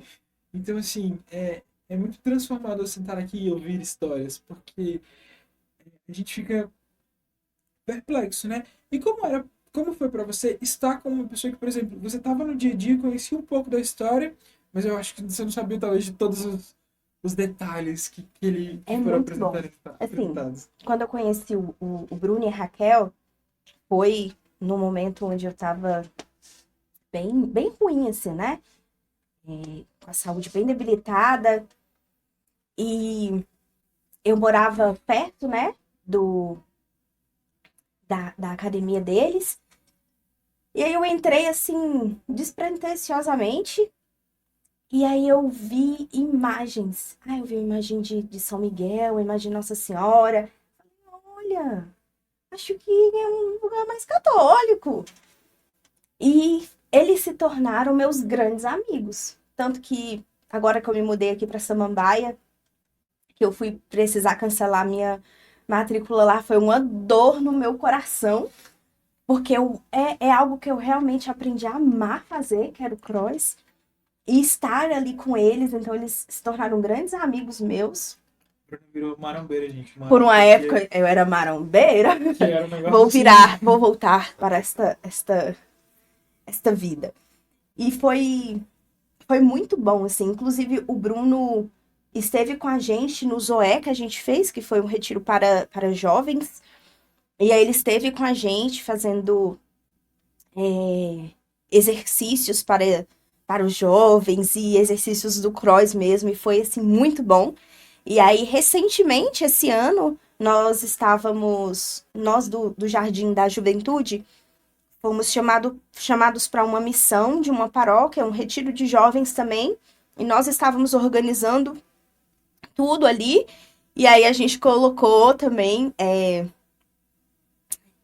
Então, assim, é muito transformador sentar aqui e ouvir histórias, porque a gente fica perplexo, né? E como foi pra você estar com uma pessoa que, por exemplo, você estava no dia a dia, conhecia um pouco da história, mas eu acho que você não sabia, talvez, de todos os detalhes que É foram muito bom. Assim, apresentados. quando eu conheci o Bruno e a Raquel, foi no momento onde eu tava bem ruim, assim, né? Com a saúde bem debilitada. E eu morava perto, né? Da academia deles. E aí eu entrei, assim, despretensiosamente. E aí eu vi imagens. Eu vi uma imagem de São Miguel, uma imagem de Nossa Senhora. Olha, acho que é um lugar mais católico. E eles se tornaram meus grandes amigos. Tanto que agora que eu me mudei aqui para Samambaia, que eu fui precisar cancelar minha matrícula lá, foi uma dor no meu coração, porque é algo que eu realmente aprendi a amar fazer, que era o cross, e estar ali com eles, então eles se tornaram grandes amigos meus. Bruno virou marombeira, gente. Por uma época eu era marombeira. Que era um negócio Vou voltar para esta vida. E foi muito bom, assim. Inclusive, o Bruno esteve com a gente no Zoé que a gente fez, que foi um retiro para jovens. E aí ele esteve com a gente fazendo exercícios para os jovens e exercícios do cross mesmo. E foi, assim, muito bom. E aí, recentemente, esse ano, nós do Jardim da Juventude, fomos chamados para uma missão de uma paróquia, um retiro de jovens também, e nós estávamos organizando tudo ali, e aí a gente colocou também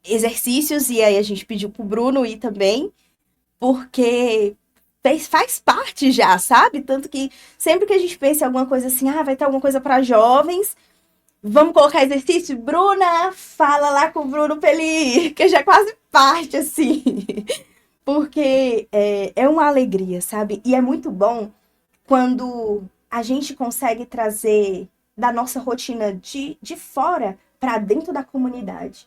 exercícios, e aí a gente pediu pro Bruno ir também, porque faz parte já, sabe? Tanto que sempre que a gente pensa em alguma coisa assim, vai ter alguma coisa para jovens, vamos colocar exercício? Bruna, fala lá com o Bruno pra ele ir, que já é quase parte, assim. Porque é uma alegria, sabe? E é muito bom quando a gente consegue trazer da nossa rotina de fora para dentro da comunidade.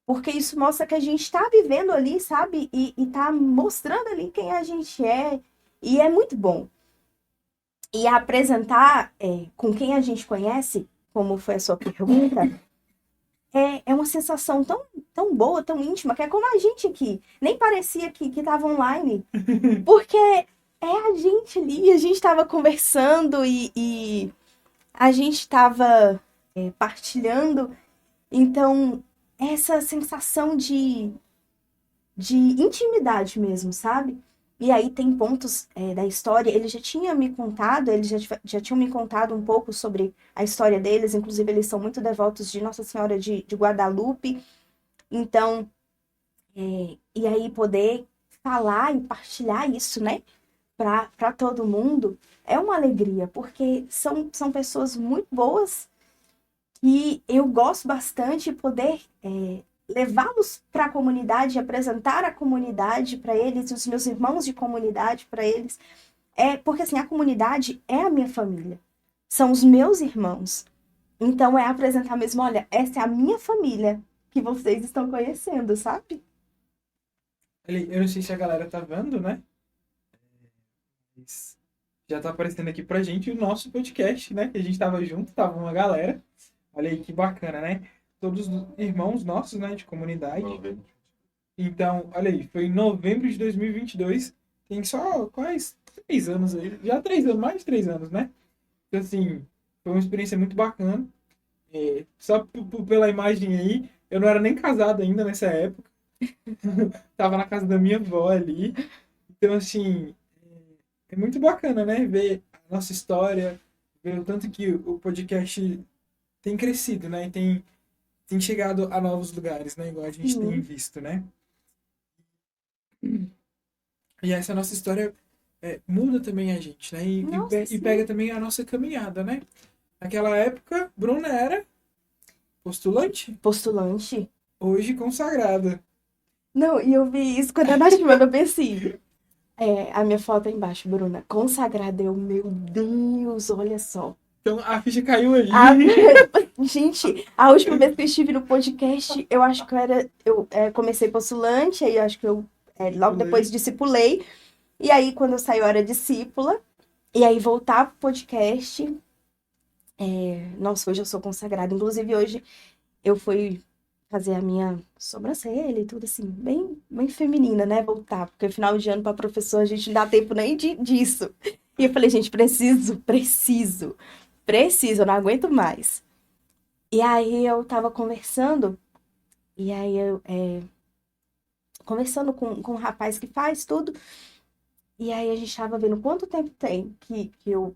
Porque isso mostra que a gente está vivendo ali, sabe? E tá mostrando ali quem a gente é. E é muito bom. E apresentar com quem a gente conhece, como foi a sua pergunta, é uma sensação tão boa, tão íntima, que é como a gente aqui. Nem parecia que estava online, porque é a gente ali, a gente estava conversando e a gente estava partilhando. Então, essa sensação de intimidade mesmo, sabe? E aí tem pontos da história, ele já tinha me contado, eles já tinham me contado um pouco sobre a história deles, inclusive eles são muito devotos de Nossa Senhora de Guadalupe, então, e aí poder falar e partilhar isso, né, para todo mundo, é uma alegria, porque são pessoas muito boas e eu gosto bastante de poder levá-los para a comunidade, apresentar a comunidade para eles, os meus irmãos de comunidade para eles. Porque assim, a comunidade é a minha família, são os meus irmãos. Então é apresentar mesmo, olha, essa é a minha família que vocês estão conhecendo, sabe? Eu não sei se a galera tá vendo, né? Mas já tá aparecendo aqui pra gente o nosso podcast, né? Que a gente tava junto, tava uma galera. Olha aí que bacana, né? Todos irmãos nossos, né? De comunidade. Então, olha aí, foi em novembro de 2022. Tem só quase 3 anos aí. Já 3 anos, mais de 3 anos, né? Então, assim, foi uma experiência muito bacana. Só pela imagem aí, eu não era nem casado ainda nessa época. Tava na casa da minha avó ali. Então, assim, é muito bacana, né? Ver a nossa história, ver o tanto que o podcast tem crescido, né? E tem chegado a novos lugares, né? Igual a gente tem visto, né? E essa nossa história muda também a gente, né? Nossa, E sim. pega também a nossa caminhada, né? Naquela época, Bruna era postulante, Postulante. hoje consagrada. Não, e eu vi isso quando eu nasci, mas eu pensei. A minha foto aí embaixo, Bruna. Consagrada, meu Deus, olha só. Então a ficha caiu ali. A- Gente, a última vez que eu estive no podcast, eu acho que comecei postulante, aí eu acho que logo depois discipulei. E aí, quando eu saí, eu era discípula. E aí, voltar pro podcast. Nossa, hoje eu sou consagrada. Inclusive, hoje eu fui fazer a minha sobrancelha e tudo assim, bem, bem feminina, né? Voltar, porque final de ano para professor a gente não dá tempo nem disso. E eu falei, gente, preciso, eu não aguento mais. E aí eu tava conversando, e aí conversando com um rapaz que faz tudo, e aí a gente tava vendo quanto tempo tem que eu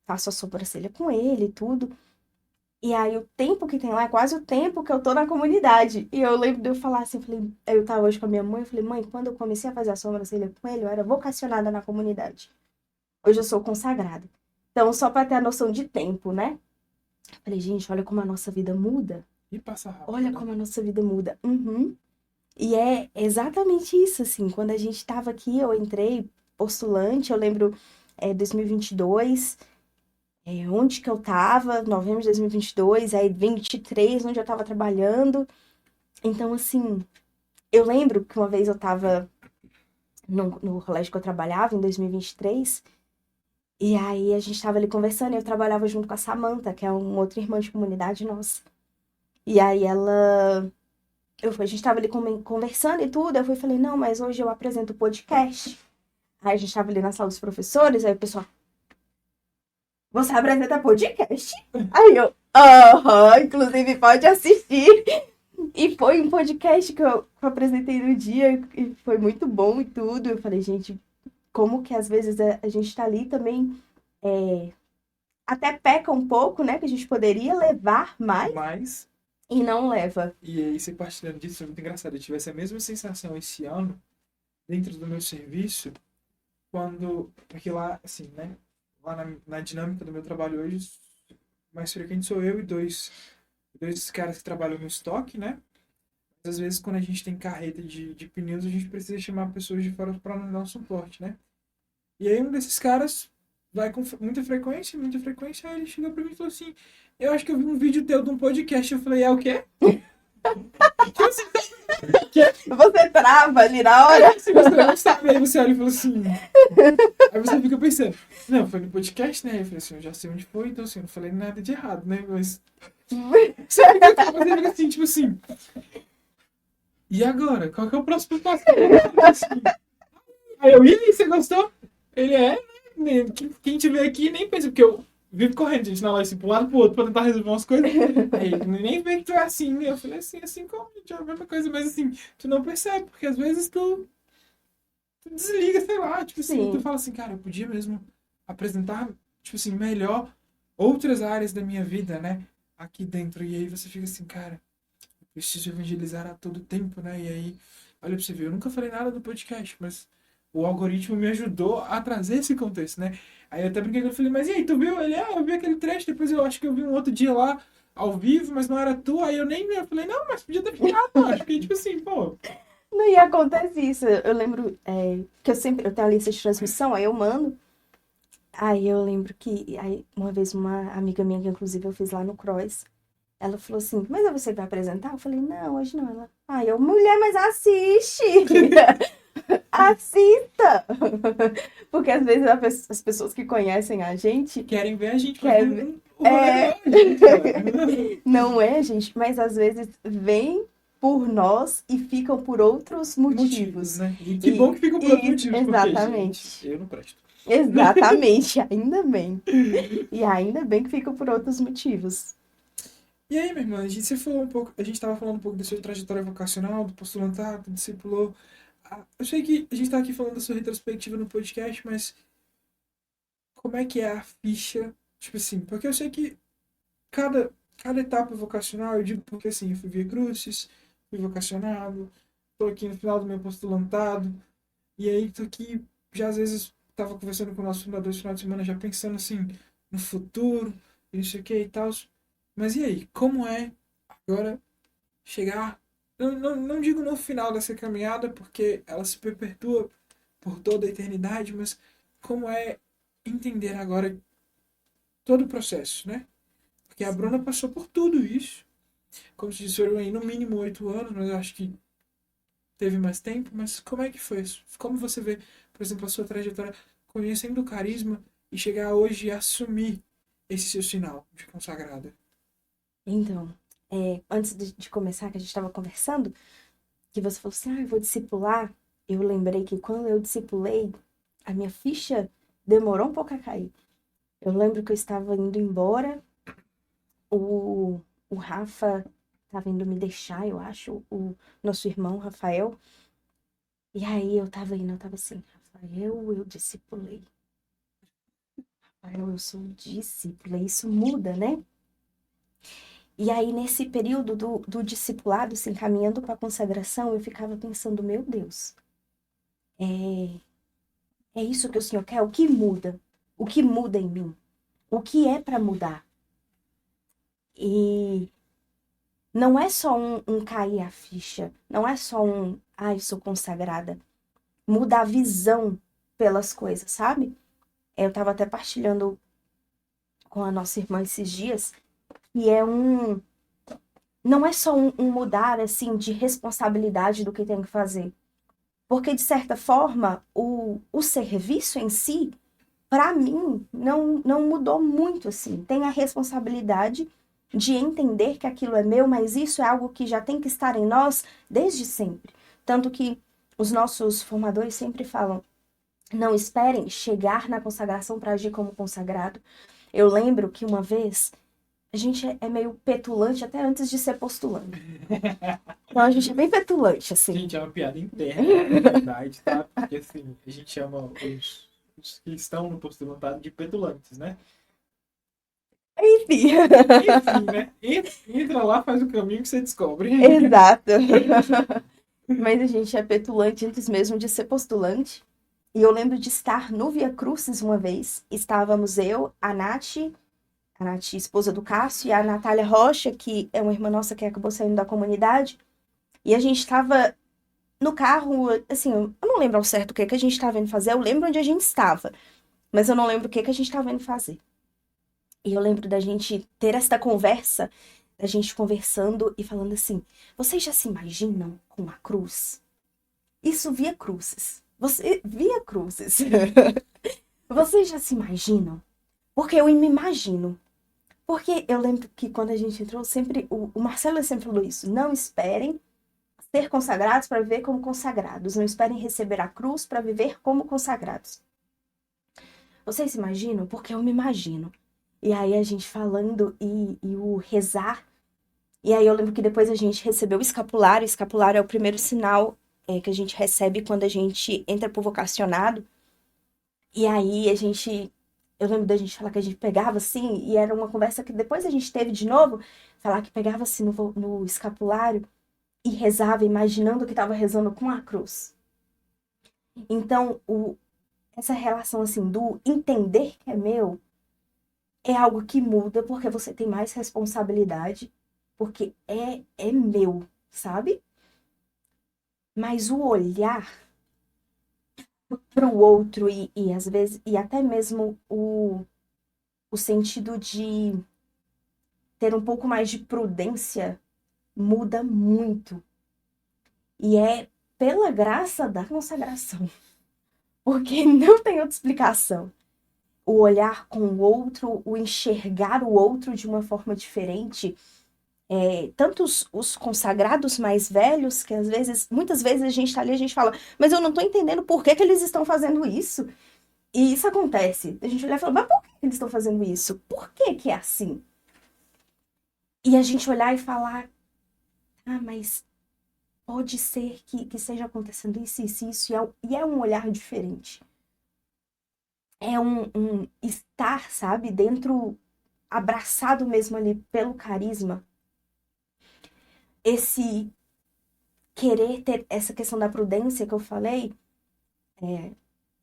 faço a sobrancelha com ele e tudo. E aí, o tempo que tem lá é quase o tempo que eu tô na comunidade. E eu lembro de eu falar assim, eu tava hoje com a minha mãe, eu falei, mãe, quando eu comecei a fazer a sobrancelha com ele, eu era vocacionada na comunidade. Hoje eu sou consagrada. Então, só pra ter a noção de tempo, né? Eu falei, gente, olha como a nossa vida muda. E passa rápido. Olha né? como a nossa vida muda. Uhum. E é exatamente isso, assim. Quando a gente tava aqui, eu entrei postulante, eu lembro, 2022. Onde que eu tava, novembro de 2022, aí 23, onde eu tava trabalhando. Então, assim, eu lembro que uma vez eu tava no colégio que eu trabalhava, em 2023, e aí a gente tava ali conversando, e eu trabalhava junto com a Samantha, que é uma outra irmã de comunidade nossa. E aí a gente tava ali conversando e tudo, eu fui e falei, não, mas hoje eu apresento podcast. Aí a gente tava ali na sala dos professores, aí o pessoal, você apresenta podcast? Aí eu, aham, inclusive pode assistir. E foi um podcast que eu apresentei no dia e foi muito bom e tudo. Eu falei, gente, como que às vezes a gente tá ali também, até peca um pouco, né? Que a gente poderia levar mais Mas, e não leva. e aí você partilhando disso, foi muito engraçado. Eu tive essa mesma sensação esse ano, dentro do meu serviço, porque lá, assim, né? Lá na dinâmica do meu trabalho hoje, mais frequente sou eu e dois caras que trabalham no estoque, né? Mas às vezes, quando a gente tem carreta de pneus, a gente precisa chamar pessoas de fora para nos dar um suporte, né? E aí um desses caras vai com muita frequência, aí ele chegou pra mim e falou assim, eu acho que eu vi um vídeo teu de um podcast. Eu falei, é o quê? Tipo assim, Você trava ali na hora. se você não sabe, aí você olha e fala assim. Aí você fica pensando, não, foi no podcast, né? Eu falei assim, eu já sei onde foi, então assim, eu não falei nada de errado, né? Mas você fica assim, tipo assim. E agora? Qual que é o próximo passo? Assim, aí eu, e aí, você gostou? Ele né? Quem te vê aqui nem pensa, porque eu vivo correndo, gente, na loja, assim, pro lado pro outro pra tentar resolver umas coisas. Aí ele nem vê que tu é assim, né? Eu falei assim como, gente, é a mesma coisa, mas assim, tu não percebe, porque às vezes tu desliga, sei lá, tipo assim, tu Sim, fala assim, cara, eu podia mesmo apresentar, tipo assim, melhor outras áreas da minha vida, né? Aqui dentro. E aí você fica assim, cara, eu preciso evangelizar a todo tempo, né? E aí, olha pra você ver, eu nunca falei nada do podcast, mas o algoritmo me ajudou a trazer esse contexto, né? Aí eu até brinquei com ele, falei, mas e aí, tu viu? Ele, eu vi aquele trecho, depois eu acho que eu vi um outro dia lá, ao vivo, mas não era tu, aí eu nem vi. Eu falei, não, mas podia ter ficado, eu acho que, tipo assim, pô. não ia acontecer isso. Eu lembro que eu tenho a lista de transmissão, aí eu mando. Aí eu lembro que uma vez uma amiga minha, que inclusive eu fiz lá no Cross, ela falou assim, mas é você que vai apresentar? Eu falei, não, hoje não. Ela, eu, mulher, mas assiste! Assista! Porque às vezes as pessoas que conhecem a gente Querem ver a gente quer fazendo o rolê hoje, cara. não é, gente, mas às vezes vêm por nós e ficam por outros motivos. Né? E que bom que ficam por outros motivos, porque, Exatamente. gente, eu não presto. Exatamente, ainda bem. E ainda bem que ficam por outros motivos. E aí, minha irmã, você falou um pouco, a gente estava falando um pouco da sua trajetória vocacional, do postulantado, do discipulou. Eu sei que a gente está aqui falando da sua retrospectiva no podcast, mas como é que é a ficha? Tipo assim, porque eu sei que cada etapa vocacional, eu digo porque assim, eu fui via Crucis, fui vocacionado, tô aqui no final do meu postulantado, e aí tô aqui já às vezes tava conversando com o nosso fundador esse final de semana, já pensando assim, no futuro, e não sei o que e tal. Mas e aí, como é agora chegar, não digo no final dessa caminhada, porque ela se perpetua por toda a eternidade, mas como é entender agora todo o processo, né? Porque a Bruna passou por tudo isso. Como se disse, foram aí no mínimo 8 anos, mas eu acho que teve mais tempo. Mas como é que foi isso? Como você vê, por exemplo, a sua trajetória conhecendo o carisma e chegar hoje e assumir esse seu sinal de consagrada? Então, antes de começar, que a gente estava conversando, que você falou assim, eu vou discipular. Eu lembrei que quando eu discipulei, a minha ficha demorou um pouco a cair. Eu lembro que eu estava indo embora, o Rafa estava indo me deixar, eu acho, o nosso irmão, Rafael. E aí eu tava assim, Rafael, eu discipulei. Rafael, eu sou discípula. Isso muda, né? E aí, nesse período do discipulado, se encaminhando para a consagração, eu ficava pensando, meu Deus, é isso que o Senhor quer? O que muda? O que muda em mim? O que é para mudar? E não é só um cair a ficha, não é só eu sou consagrada. Muda a visão pelas coisas, sabe? Eu estava até partilhando com a nossa irmã esses dias, e não é só um mudar, assim, de responsabilidade do que tem que fazer. Porque, de certa forma, o serviço em si, para mim, não mudou muito, assim. Tem a responsabilidade de entender que aquilo é meu, mas isso é algo que já tem que estar em nós desde sempre. Tanto que os nossos formadores sempre falam, não esperem chegar na consagração para agir como consagrado. Eu lembro que uma vez, a gente é meio petulante até antes de ser postulante. Então a gente é bem petulante, assim. Gente, é uma piada interna, na verdade, tá? Porque assim, a gente chama os que estão no postulantado de petulantes, né? Enfim. Enfim, né? Entra lá, faz o caminho que você descobre. Exato. Mas a gente é petulante antes mesmo de ser postulante. E eu lembro de estar no Via Crucis uma vez. Estávamos eu, a Nath, esposa do Cássio, e a Natália Rocha, que é uma irmã nossa que acabou saindo da comunidade. E a gente estava no carro, assim, eu não lembro ao certo o que a gente estava indo fazer. Eu lembro onde a gente estava, mas eu não lembro o que a gente estava indo fazer. E eu lembro da gente ter esta conversa, da gente conversando e falando assim, vocês já se imaginam com a cruz? Isso Via Crucis. Via Crucis. Vocês já se imaginam? Porque eu me imagino. Porque eu lembro que quando a gente entrou, sempre o Marcelo sempre falou isso. Não esperem ser consagrados para viver como consagrados. Não esperem receber a cruz para viver como consagrados. Vocês se imaginam? Porque eu me imagino. E aí a gente falando e o rezar. E aí eu lembro que depois a gente recebeu o escapulário. O escapulário é o primeiro sinal que a gente recebe quando a gente entra pro vocacionado. E aí eu lembro da gente falar que a gente pegava assim, e era uma conversa que depois a gente teve de novo, falar que pegava assim no escapulário e rezava, imaginando que estava rezando com a cruz. Então, essa relação assim do entender que é meu é algo que muda porque você tem mais responsabilidade, porque é meu, sabe? Mas o olhar para o outro e às vezes, e até mesmo o sentido de ter um pouco mais de prudência muda muito. E é pela graça da consagração. Porque não tem outra explicação. O olhar com o outro, o enxergar o outro de uma forma diferente. Tanto os consagrados mais velhos, que às vezes, muitas vezes a gente tá ali, a gente fala, mas eu não tô entendendo por que eles estão fazendo isso. E isso acontece. A gente olhar e fala, mas por que eles estão fazendo isso? Por que é assim? E a gente olhar e falar, mas pode ser que esteja acontecendo isso, e é um olhar diferente. É um estar, sabe, dentro, abraçado mesmo ali pelo carisma. Esse querer ter essa questão da prudência que eu falei,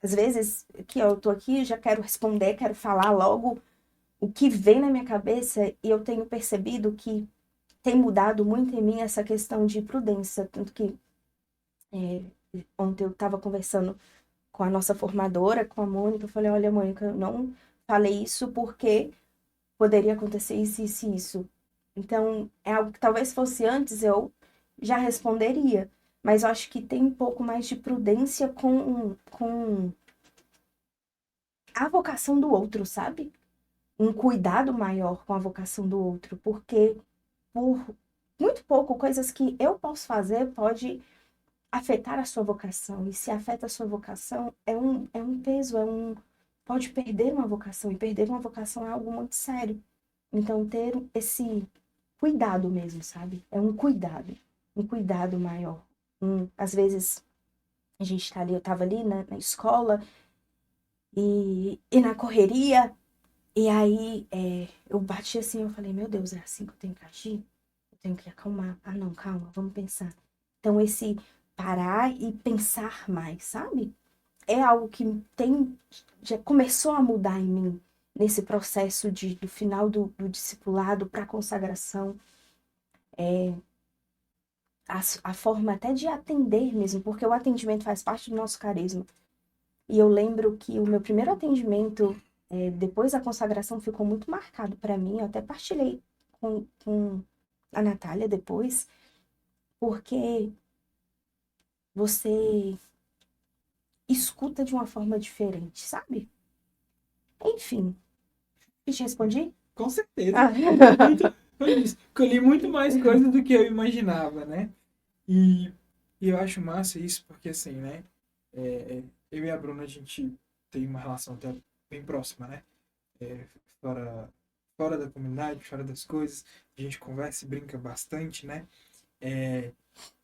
às vezes, aqui, ó, eu tô aqui, já quero responder, quero falar logo o que vem na minha cabeça, e eu tenho percebido que tem mudado muito em mim essa questão de prudência, tanto que ontem eu estava conversando com a nossa formadora, com a Mônica, eu falei, olha, Mônica, eu não falei isso porque poderia acontecer isso, isso e isso. Então, é algo que talvez fosse antes, eu já responderia, mas eu acho que tem um pouco mais de prudência com a vocação do outro, sabe? Um cuidado maior com a vocação do outro, porque por muito pouco, coisas que eu posso fazer pode afetar a sua vocação. E se afeta a sua vocação, é um peso, pode perder uma vocação. E perder uma vocação é algo muito sério. Então, ter esse cuidado mesmo, sabe? É um cuidado maior. Às vezes, a gente tá ali, eu tava ali na escola e na correria, e aí eu bati assim, eu falei, meu Deus, é assim que eu tenho que agir? Eu tenho que acalmar. Ah, não, calma, vamos pensar. Então, esse parar e pensar mais, sabe? É algo que já começou a mudar em mim nesse processo do final do discipulado para a consagração. A forma até de atender mesmo, porque o atendimento faz parte do nosso carisma. E eu lembro que o meu primeiro atendimento, depois da consagração, ficou muito marcado para mim. Eu até partilhei com a Natália depois, porque você escuta de uma forma diferente, sabe? Enfim, eu te respondi? Com certeza. Ah. Foi isso. Colhi muito mais coisa do que eu imaginava, né? E eu acho massa isso, porque assim, né? Eu e a Bruna, a gente tem uma relação até bem próxima, né? É, fora, fora da comunidade, fora das coisas, a gente conversa e brinca bastante, né?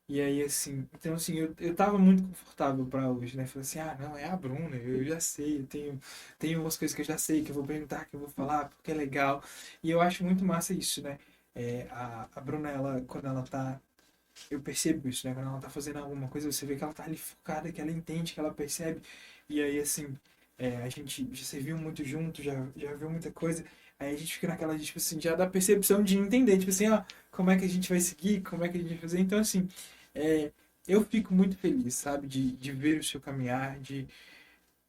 E aí, assim, então, assim, eu tava muito confortável pra hoje, né? Falei assim, ah, não, é a Bruna, eu já sei, tenho umas coisas que eu já sei, que eu vou perguntar, que eu vou falar, porque é legal. E eu acho muito massa isso, né? A Bruna, ela, quando ela tá, eu percebo isso, né? Quando ela tá fazendo alguma coisa, você vê que ela tá ali focada, que ela entende, que ela percebe. E aí, assim, a gente já serviu muito junto, já viu muita coisa. Aí a gente fica naquela, tipo assim, já dá percepção de entender, tipo assim, ó, como é que a gente vai seguir, como é que a gente vai fazer. Então, assim, é, eu fico muito feliz, sabe, de ver o seu caminhar, de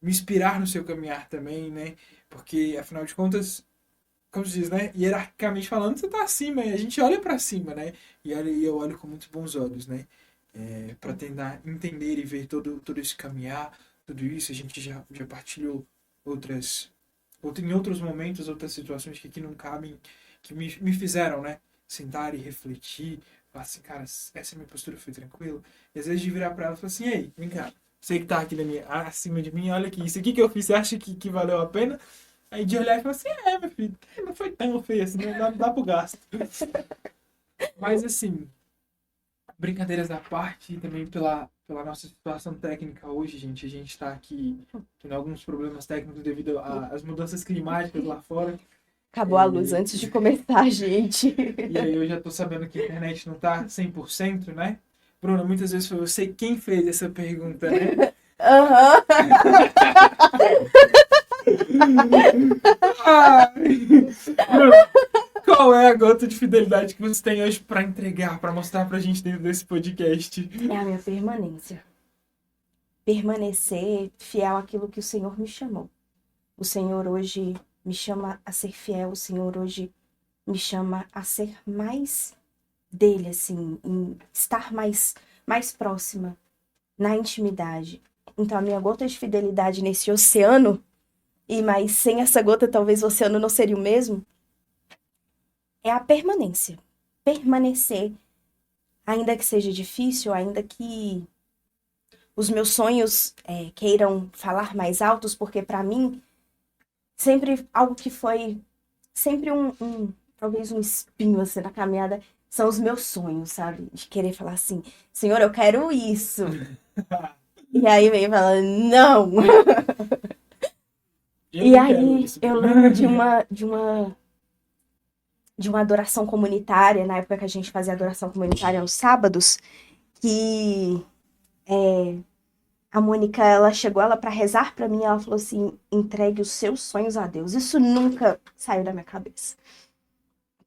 me inspirar no seu caminhar também, né? Porque, afinal de contas, como se diz, né? Hierarquicamente falando, você tá acima, e a gente olha para cima, né? E eu olho com muito bons olhos, né? Para tentar entender e ver todo esse caminhar, tudo isso. A gente já partilhou em outros momentos, outras situações que aqui não cabem, que me fizeram, né? Sentar e refletir, falar assim, cara, essa minha postura foi tranquila. E às vezes de virar para ela e falar assim, ei, vem cá, você que tá aqui acima de mim, olha aqui, isso aqui que eu fiz, você acha que valeu a pena? Aí de olhar e falar assim, meu filho, não foi tão feio assim, não dá pro gasto. Mas assim, brincadeiras à parte, também pela nossa situação técnica hoje, gente, a gente tá aqui tendo alguns problemas técnicos devido às mudanças climáticas lá fora. Acabou a luz antes de começar, gente. E aí eu já tô sabendo que a internet não tá 100%, né? Bruna, muitas vezes foi você quem fez essa pergunta, né? Aham. Bruna, qual é a gota de fidelidade que você tem hoje pra entregar, pra mostrar pra gente dentro desse podcast? É a minha permanência. Permanecer fiel àquilo que o Senhor me chamou. O Senhor hoje me chama a ser fiel, o Senhor hoje me chama a ser mais dele, assim, em estar mais próxima, na intimidade. Então, a minha gota de fidelidade nesse oceano, mas sem essa gota talvez o oceano não seria o mesmo, é a permanência. Permanecer, ainda que seja difícil, ainda que os meus sonhos queiram falar mais altos, porque para mim, sempre algo que foi, sempre talvez um espinho assim na caminhada, são os meus sonhos, sabe? De querer falar assim, Senhor, eu quero isso. E aí vem falando, não. E aí eu lembro de uma adoração comunitária, na época que a gente fazia adoração comunitária aos sábados, que a Mônica, ela chegou ela para rezar para mim, ela falou assim: entregue os seus sonhos a Deus. Isso nunca saiu da minha cabeça.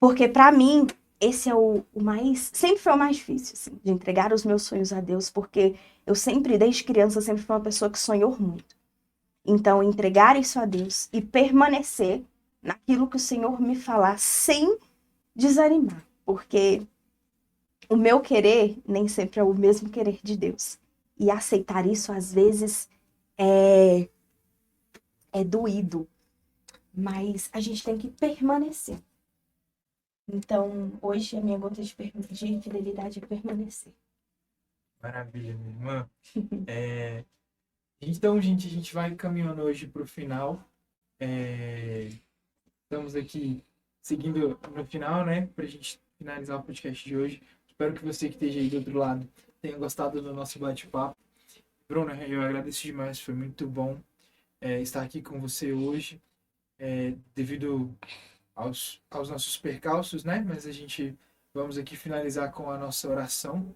Porque para mim, esse é o mais, sempre foi o mais difícil, assim, de entregar os meus sonhos a Deus, porque eu sempre, desde criança, sempre fui uma pessoa que sonhou muito. Então, entregar isso a Deus e permanecer naquilo que o Senhor me falar sem desanimar, porque o meu querer nem sempre é o mesmo querer de Deus. E aceitar isso, às vezes, é doído, mas a gente tem que permanecer. Então, hoje a minha gota de fidelidade é permanecer. Maravilha, minha irmã. Então, gente, a gente vai caminhando hoje para o final. Estamos aqui seguindo no final, né? Para a gente finalizar o podcast de hoje. Espero que você que esteja aí do outro lado tenha gostado do nosso bate-papo. Bruna, eu agradeço demais. Foi muito bom estar aqui com você hoje. Devido aos nossos percalços, né? Mas vamos aqui finalizar com a nossa oração.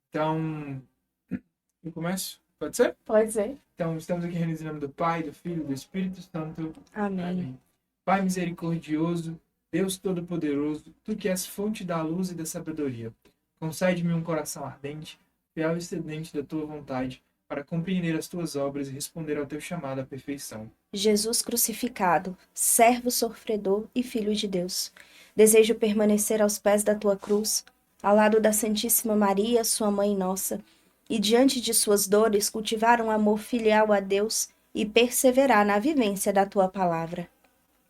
Então, eu começo? Pode ser? Pode ser. Então, estamos aqui reunidos em nome do Pai, do Filho e do Espírito Santo. Amém. Pai misericordioso, Deus Todo-Poderoso, Tu que és fonte da luz e da sabedoria, concede-me um coração ardente, fiel e excedente da Tua vontade, para compreender as Tuas obras e responder ao Teu chamado à perfeição. Jesus crucificado, servo sofredor e filho de Deus, desejo permanecer aos pés da Tua cruz, ao lado da Santíssima Maria, Sua Mãe Nossa, e diante de suas dores cultivar um amor filial a Deus e perseverar na vivência da Tua palavra.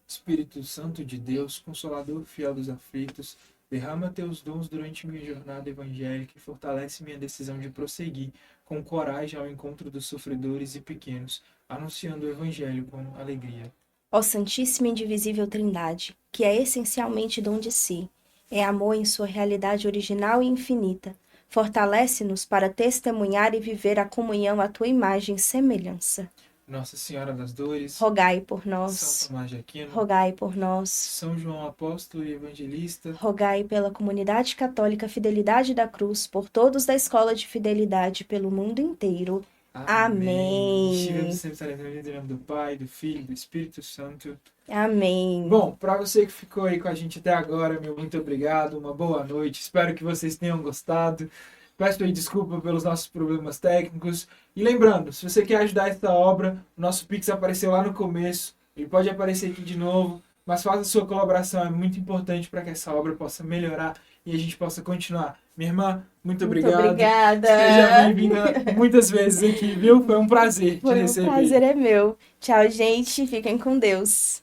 Espírito Santo de Deus, Consolador fiel dos aflitos, derrama Teus dons durante minha jornada evangélica e fortalece minha decisão de prosseguir com coragem ao encontro dos sofredores e pequenos, anunciando o Evangelho com alegria. Ó Santíssima e Indivisível Trindade, que é essencialmente dom de si, é amor em sua realidade original e infinita, fortalece-nos para testemunhar e viver a comunhão à Tua imagem e semelhança. Nossa Senhora das Dores, Rogai por nós. São Tomás de Aquino, Rogai por nós. São João Apóstolo e Evangelista, Rogai pela comunidade católica Fidelidade da Cruz, por todos da Escola de Fidelidade pelo mundo inteiro. Amém. Estivemos sempre em nome do Pai, do Filho e do Espírito Santo. Amém. Bom, para você que ficou aí com a gente até agora, meu muito obrigado, uma boa noite. Espero que vocês tenham gostado. Peço aí desculpa pelos nossos problemas técnicos. E lembrando, se você quer ajudar essa obra, o nosso Pix apareceu lá no começo. Ele pode aparecer aqui de novo, mas faça a sua colaboração. É muito importante para que essa obra possa melhorar e a gente possa continuar. Minha irmã, muito obrigado. Muito obrigada. Seja bem-vinda muitas vezes aqui, viu? Foi um prazer te receber. O prazer é meu. Tchau, gente. Fiquem com Deus.